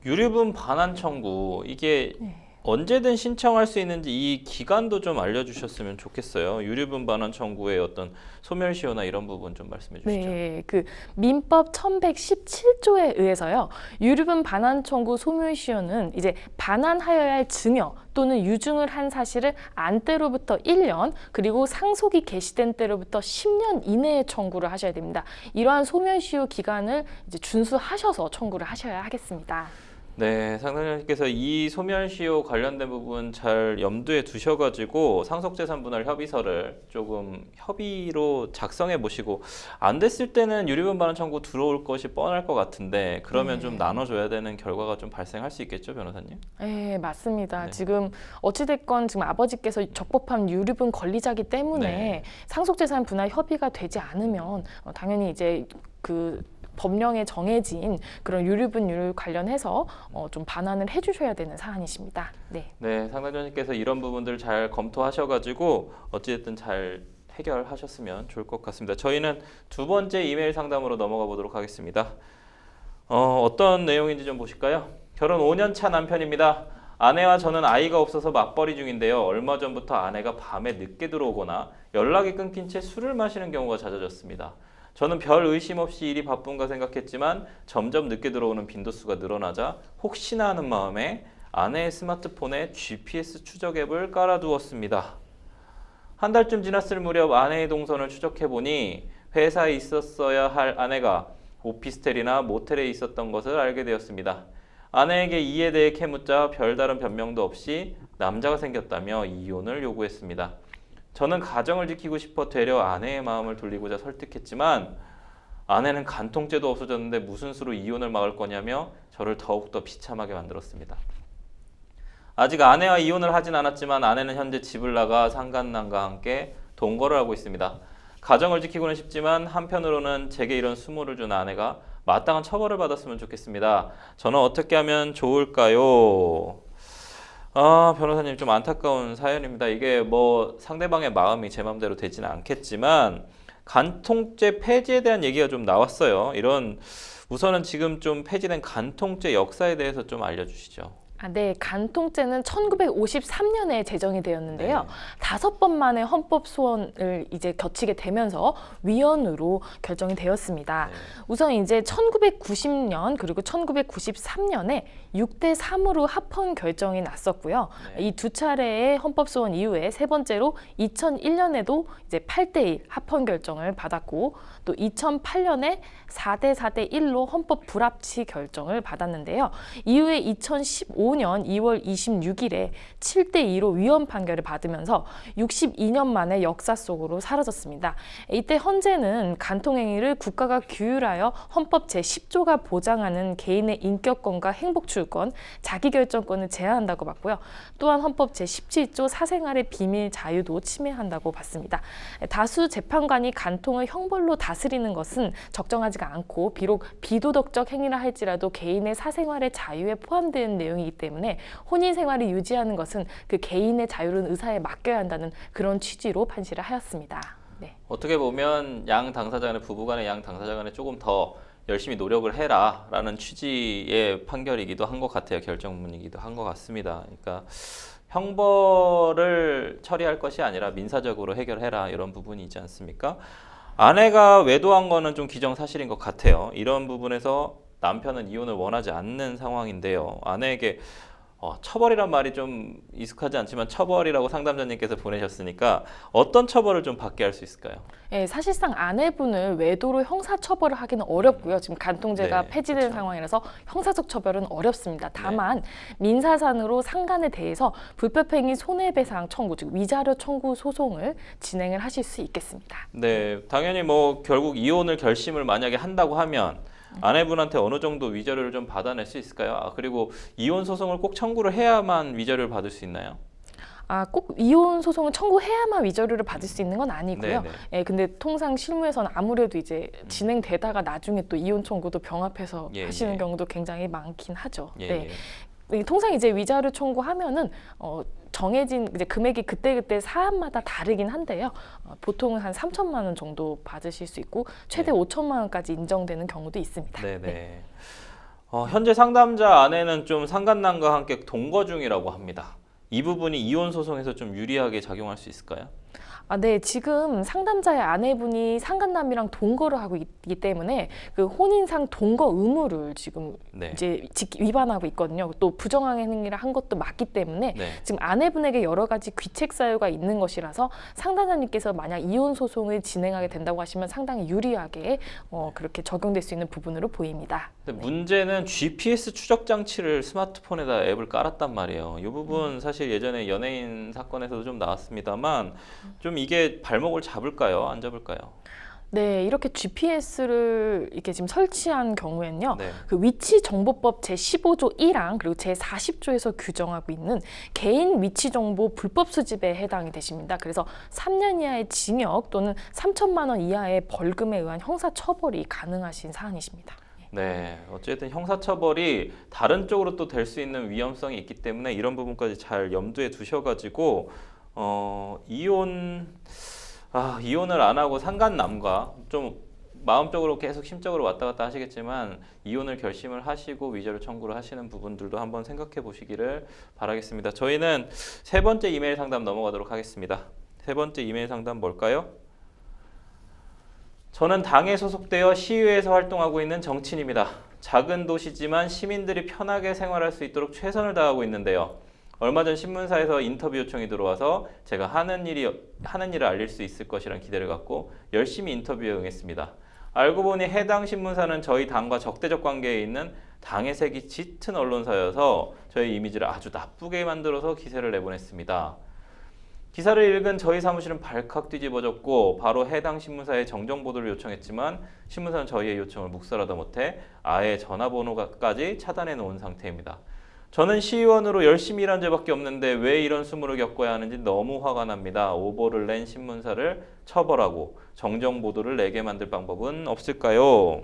A: 유류분 반환 청구 이게 언제든 신청할 수 있는지 이 기간도 좀 알려주셨으면 좋겠어요. 유류분 반환 청구의 어떤 소멸시효나 이런 부분 좀 말씀해 주시죠.
B: 네, 그 민법 1117조에 의해서요. 유류분 반환 청구 소멸시효는 이제 반환하여야 할 증여 또는 유증을 한 사실을 안 때로부터 1년 그리고 상속이 개시된 때로부터 10년 이내에 청구를 하셔야 됩니다. 이러한 소멸시효 기간을 이제 준수하셔서 청구를 하셔야 하겠습니다.
A: 네, 상담자님께서 이 소멸시효 관련된 부분 잘 염두에 두셔가지고 상속재산 분할 협의서를 조금 협의로 작성해 보시고 안 됐을 때는 유류분 반환 청구 들어올 것이 뻔할 것 같은데 그러면 좀 나눠줘야 되는 결과가 좀 발생할 수 있겠죠, 변호사님?
B: 네, 맞습니다.
A: 네.
B: 지금 어찌됐건 지금 아버지께서 적법한 유류분 권리자기 때문에
A: 네.
B: 상속재산 분할 협의가 되지 않으면 당연히 이제 그 법령에 정해진 그런 유류분율 관련해서 좀 반환을 해주셔야 되는 사안이십니다. 네.
A: 네, 상담자님께서 이런 부분들 잘 검토하셔가지고 어찌됐든 잘 해결하셨으면 좋을 것 같습니다. 저희는 두 번째 이메일 상담으로 넘어가 보도록 하겠습니다. 어떤 내용인지 좀 보실까요? 결혼 5년 차 남편입니다. 아내와 저는 아이가 없어서 맞벌이 중인데요. 얼마 전부터 아내가 밤에 늦게 들어오거나 연락이 끊긴 채 술을 마시는 경우가 잦아졌습니다. 저는 별 의심 없이 일이 바쁜가 생각했지만 점점 늦게 들어오는 빈도수가 늘어나자 혹시나 하는 마음에 아내의 스마트폰에 GPS 추적 앱을 깔아두었습니다. 한 달쯤 지났을 무렵 아내의 동선을 추적해보니 회사에 있었어야 할 아내가 오피스텔이나 모텔에 있었던 것을 알게 되었습니다. 아내에게 이에 대해 캐묻자 별다른 변명도 없이 남자가 생겼다며 이혼을 요구했습니다. 저는 가정을 지키고 싶어 되려 아내의 마음을 돌리고자 설득했지만 아내는 간통죄도 없어졌는데 무슨 수로 이혼을 막을 거냐며 저를 더욱더 비참하게 만들었습니다. 아직 아내와 이혼을 하진 않았지만 아내는 현재 집을 나가 상간남과 함께 동거를 하고 있습니다. 가정을 지키고는 싶지만 한편으로는 제게 이런 수모를 준 아내가 마땅한 처벌을 받았으면 좋겠습니다. 저는 어떻게 하면 좋을까요? 변호사님 좀 안타까운 사연입니다. 이게 뭐 상대방의 마음이 제 마음대로 되지는 않겠지만 간통죄 폐지에 대한 얘기가 좀 나왔어요. 우선은 지금 좀 폐지된 간통죄 역사에 대해서 좀 알려주시죠.
B: 네, 간통죄는 1953년에 제정이 되었는데요.
A: 네.
B: 5번 만에 헌법 소원을 이제 거치게 되면서 위헌으로 결정이 되었습니다.
A: 네.
B: 우선 이제 1990년 그리고 1993년에 6대 3으로 합헌 결정이 났었고요.
A: 네.
B: 이 두 차례의 헌법 소원 이후에 세 번째로 2001년에도 이제 8대 1 합헌 결정을 받았고 또 2008년에 4대 4대 1로 헌법 불합치 결정을 받았는데요. 이후에 2015년 2월 26일에 7대 2로 위헌 판결을 받으면서 62년 만에 역사 속으로 사라졌습니다. 이때 헌재는 간통행위를 국가가 규율하여 헌법 제10조가 보장하는 개인의 인격권과 행복추구권, 자기결정권을 제한한다고 봤고요. 또한 헌법 제17조 사생활의 비밀 자유도 침해한다고 봤습니다. 다수 재판관이 간통을 형벌로 다스리는 것은 적정하지가 않고 비록 비도덕적 행위라 할지라도 개인의 사생활의 자유에 포함되는 내용이기 때문에 혼인 생활을 유지하는 것은 그 개인의 자유로운 의사에 맡겨야 한다는 그런 취지로 판시를 하였습니다. 네.
A: 어떻게 보면 양 당사자 간에 부부간의 양 당사자 간에 조금 더 열심히 노력을 해라 라는 취지의 판결이기도 한 것 같아요. 결정문이기도 한 것 같습니다. 그러니까 형벌을 처리할 것이 아니라 민사적으로 해결해라 이런 부분이 있지 않습니까? 아내가 외도한 거는 좀 기정사실인 것 같아요. 이런 부분에서 남편은 이혼을 원하지 않는 상황인데요. 아내에게 처벌이란 말이 좀 익숙하지 않지만 처벌이라고 상담자님께서 보내셨으니까 어떤 처벌을 좀 받게 할 수 있을까요?
B: 네, 사실상 아내분을 외도로 형사처벌을 하기는 어렵고요. 지금 간통죄가
A: 네,
B: 폐지된
A: 그렇죠.
B: 상황이라서 형사적 처벌은 어렵습니다. 다만 민사상으로 상간에 대해서 불법행위 손해배상 청구, 즉 위자료 청구 소송을 진행을 하실 수 있겠습니다.
A: 네, 당연히 뭐 결국 이혼을 결심을 만약에 한다고 하면 아내분한테 어느 정도 위자료를 좀 받아낼 수 있을까요? 그리고 이혼 소송을 꼭 청구를 해야만 위자료를 받을 수 있나요?
B: 꼭 이혼 소송을 청구해야만 위자료를 받을 수 있는 건 아니고요.
A: 네네.
B: 예, 근데 통상 실무에서는 아무래도 이제 진행되다가 나중에 또 이혼 청구도 병합해서
A: 예,
B: 하시는
A: 예.
B: 경우도 굉장히 많긴 하죠.
A: 예,
B: 네.
A: 예.
B: 통상 이제 위자료 청구하면은 정해진 이제 금액이 그때그때 사안마다 다르긴 한데요. 보통은 한 3천만 원 정도 받으실 수 있고 최대
A: 네.
B: 5천만 원까지 인정되는 경우도 있습니다.
A: 네네. 현재 상담자 아내는 좀 상간남과 함께 동거 중이라고 합니다. 이 부분이 이혼 소송에서 좀 유리하게 작용할 수 있을까요?
B: 네, 지금 상담자의 아내분이 상간남이랑 동거를 하고 있기 때문에 그 혼인상 동거 의무를 지금
A: 네.
B: 이제 위반하고 있거든요. 또 부정한 행위를 한 것도 맞기 때문에
A: 네.
B: 지금 아내분에게 여러 가지 귀책 사유가 있는 것이라서 상담자님께서 만약 이혼 소송을 진행하게 된다고 하시면 상당히 유리하게 그렇게 적용될 수 있는 부분으로 보입니다.
A: 근데 문제는 GPS 추적 장치를 스마트폰에다 앱을 깔았단 말이에요. 이 부분 사실 예전에 연예인 사건에서도 좀 나왔습니다만 좀 이게 발목을 잡을까요? 안 잡을까요?
B: 네, 이렇게 GPS를 이렇게 지금 설치한 경우에는요.
A: 네.
B: 그 위치정보법 제15조 1항 그리고 제40조에서 규정하고 있는 개인 위치정보 불법 수집에 해당이 되십니다. 그래서 3년 이하의 징역 또는 3천만 원 이하의 벌금에 의한 형사처벌이 가능하신 사안이십니다.
A: 네, 어쨌든 형사처벌이 다른 쪽으로 또 될 수 있는 위험성이 있기 때문에 이런 부분까지 잘 염두에 두셔가지고 이혼을 안 하고 상간남과 좀 마음적으로 계속 심적으로 왔다 갔다 하시겠지만 이혼을 결심을 하시고 위자료 청구를 하시는 부분들도 한번 생각해 보시기를 바라겠습니다. 저희는 세 번째 이메일 상담 넘어가도록 하겠습니다. 세 번째 이메일 상담 뭘까요? 저는 당에 소속되어 시의회에서 활동하고 있는 정치인입니다. 작은 도시지만 시민들이 편하게 생활할 수 있도록 최선을 다하고 있는데요. 얼마 전 신문사에서 인터뷰 요청이 들어와서 제가 하는 일을 알릴 수 있을 것이란 기대를 갖고 열심히 인터뷰에 응했습니다. 알고 보니 해당 신문사는 저희 당과 적대적 관계에 있는 당의 색이 짙은 언론사여서 저의 이미지를 아주 나쁘게 만들어서 기사를 내보냈습니다. 기사를 읽은 저희 사무실은 발칵 뒤집어졌고 바로 해당 신문사에 정정보도를 요청했지만 신문사는 저희의 요청을 묵살하다 못해 아예 전화번호까지 차단해 놓은 상태입니다. 저는 시의원으로 열심히 일한 죄밖에 없는데 왜 이런 수모를 겪어야 하는지 너무 화가 납니다. 오보를 낸 신문사를 처벌하고 정정보도를 내게 만들 방법은 없을까요?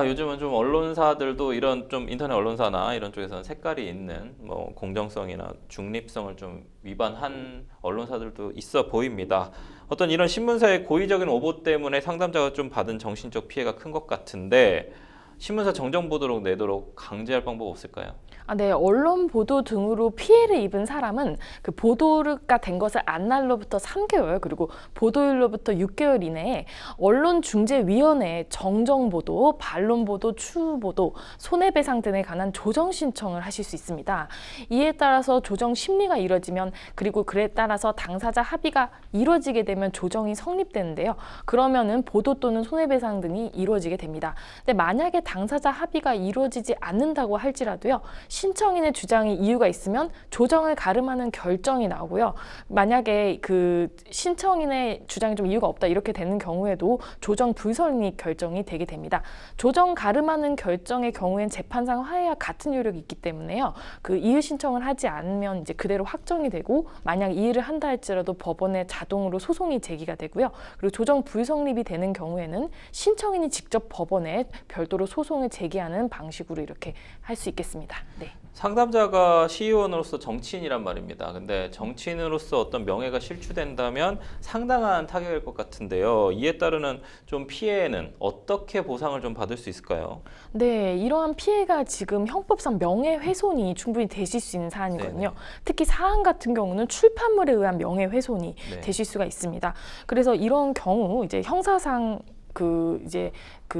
A: 요즘은 좀 언론사들도 이런 좀 인터넷 언론사나 이런 쪽에서는 색깔이 있는 뭐 공정성이나 중립성을 좀 위반한 언론사들도 있어 보입니다. 어떤 이런 신문사의 고의적인 오보 때문에 상담자가 좀 받은 정신적 피해가 큰 것 같은데 신문사 정정 보도록 내도록 강제할 방법 없을까요?
B: 네. 언론 보도 등으로 피해를 입은 사람은 그 보도가 된 것을 안 날로부터 3개월 그리고 보도일로부터 6개월 이내에 언론중재위원회에 정정보도, 반론보도, 추후보도, 손해배상 등에 관한 조정 신청을 하실 수 있습니다. 이에 따라서 조정 심리가 이뤄지면 그리고 그에 따라서 당사자 합의가 이루어지게 되면 조정이 성립되는데요. 그러면은 보도 또는 손해배상 등이 이루어지게 됩니다. 근데 만약에 당사자 합의가 이루어지지 않는다고 할지라도요. 신청인의 주장이 이유가 있으면 조정을 가름하는 결정이 나오고요. 만약에 그 신청인의 주장이 좀 이유가 없다 이렇게 되는 경우에도 조정 불성립 결정이 되게 됩니다. 조정 가름하는 결정의 경우엔 재판상 화해와 같은 효력이 있기 때문에요. 그 이의 신청을 하지 않으면 이제 그대로 확정이 되고 만약 이의를 한다 할지라도 법원에 자동으로 소송이 제기가 되고요. 그리고 조정 불성립이 되는 경우에는 신청인이 직접 법원에 별도로 소송을 제기하는 방식으로 이렇게 할 수 있겠습니다. 네.
A: 상담자가 시의원으로서 정치인이란 말입니다. 근데 정치인으로서 어떤 명예가 실추된다면 상당한 타격일 것 같은데요. 이에 따르는 좀 피해는 어떻게 보상을 좀 받을 수 있을까요?
B: 네, 이러한 피해가 지금 형법상 명예훼손이 충분히 되실 수 있는 사안이거든요.
A: 네네.
B: 특히 사안 같은 경우는 출판물에 의한 명예훼손이
A: 네.
B: 되실 수가 있습니다. 그래서 이런 경우 이제 형사상 그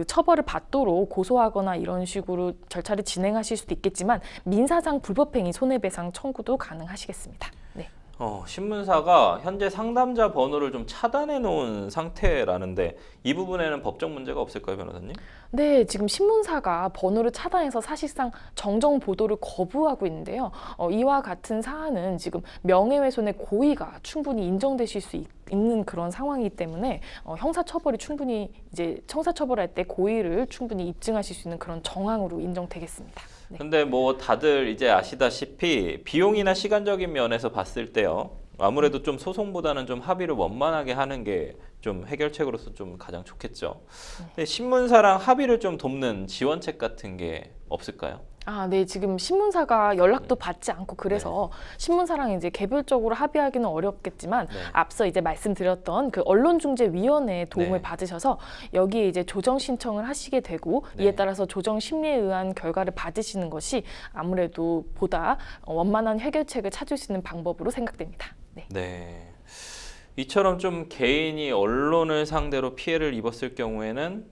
B: 처벌을 받도록 고소하거나 이런 식으로 절차를 진행하실 수도 있겠지만 민사상 불법행위 손해배상 청구도 가능하시겠습니다. 네.
A: 신문사가 현재 상담자 번호를 좀 차단해 놓은 상태라는데 이 부분에는 법적 문제가 없을까요, 변호사님?
B: 네, 지금 신문사가 번호를 차단해서 사실상 정정 보도를 거부하고 있는데요. 이와 같은 사안은 지금 명예훼손의 고의가 충분히 인정되실 수 있는 그런 상황이기 때문에 형사처벌이 충분히 이제 형사처벌할 때 고의를 충분히 입증하실 수 있는 그런 정황으로 인정되겠습니다. 네.
A: 근데 뭐 다들 이제 아시다시피 비용이나 시간적인 면에서 봤을 때요. 아무래도 좀 소송보다는 좀 합의를 원만하게 하는 게 좀 해결책으로서 좀 가장 좋겠죠. 근데 신문사랑 합의를 좀 돕는 지원책 같은 게 없을까요?
B: 네, 지금 신문사가 연락도 받지 않고 그래서 신문사랑 이제 개별적으로 합의하기는 어렵겠지만
A: 네.
B: 앞서 이제 말씀드렸던 그 언론중재위원회의 도움을
A: 네.
B: 받으셔서 여기에 이제 조정 신청을 하시게 되고 이에
A: 네.
B: 따라서 조정 심리에 의한 결과를 받으시는 것이 아무래도 보다 원만한 해결책을 찾을 수 있는 방법으로 생각됩니다. 네.
A: 네. 이처럼 좀 개인이 언론을 상대로 피해를 입었을 경우에는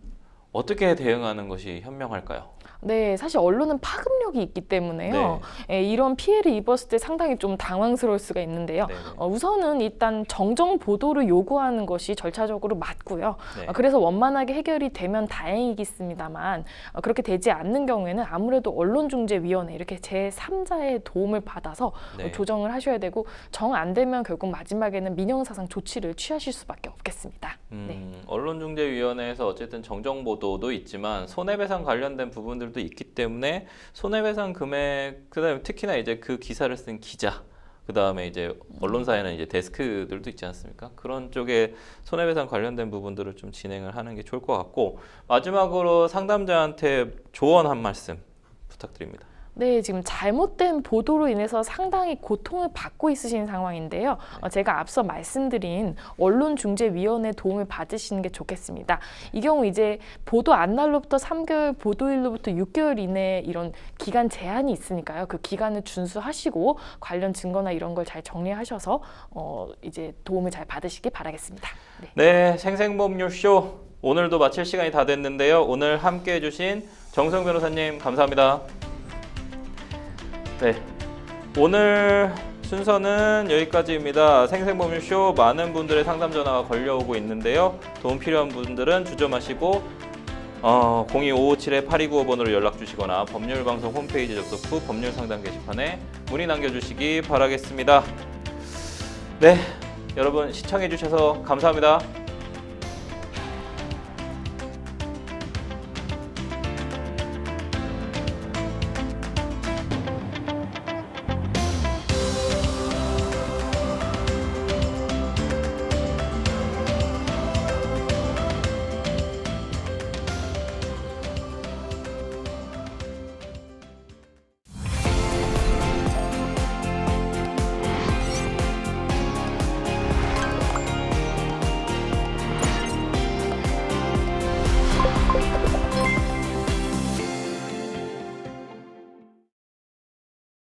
A: 어떻게 대응하는 것이 현명할까요?
B: 네, 사실 언론은 파급력이 있기 때문에요. 이런 피해를 입었을 때 상당히 좀 당황스러울 수가 있는데요.
A: 네네.
B: 우선은 일단 정정 보도를 요구하는 것이 절차적으로 맞고요.
A: 네.
B: 그래서 원만하게 해결이 되면 다행이겠습니다만 그렇게 되지 않는 경우에는 아무래도 언론중재위원회 이렇게 제3자의 도움을 받아서
A: 네.
B: 조정을 하셔야 되고 정 안 되면 결국 마지막에는 민형사상 조치를 취하실 수밖에 없겠습니다. 네.
A: 언론중재위원회에서 어쨌든 정정보도도 있지만 손해배상 관련된 부분들도 있기 때문에 손해배상 금액, 그다음에 특히나 이제 그 기사를 쓴 기자, 그다음에 이제 언론사에는 이제 데스크들도 있지 않습니까? 그런 쪽에 손해배상 관련된 부분들을 좀 진행을 하는 게 좋을 것 같고 마지막으로 상담자한테 조언 한 말씀 부탁드립니다.
B: 네, 지금 잘못된 보도로 인해서 상당히 고통을 받고 있으신 상황인데요. 제가 앞서 말씀드린 언론중재위원회 도움을 받으시는 게 좋겠습니다. 이 경우 이제 보도 안날로부터 3개월, 보도일로부터 6개월 이내 이런 기간 제한이 있으니까요. 그 기간을 준수하시고 관련 증거나 이런 걸 잘 정리하셔서 이제 도움을 잘 받으시기 바라겠습니다. 네.
A: 네, 생생법률쇼 오늘도 마칠 시간이 다 됐는데요. 오늘 함께 해주신 정성 변호사님 감사합니다. 네, 오늘 순서는 여기까지입니다. 생생법률쇼 많은 분들의 상담 전화가 걸려오고 있는데요. 도움 필요한 분들은 주저마시고 02557-8295번으로 연락 주시거나 법률방송 홈페이지 접속 후 법률상담 게시판에 문의 남겨주시기 바라겠습니다. 네, 여러분 시청해 주셔서 감사합니다.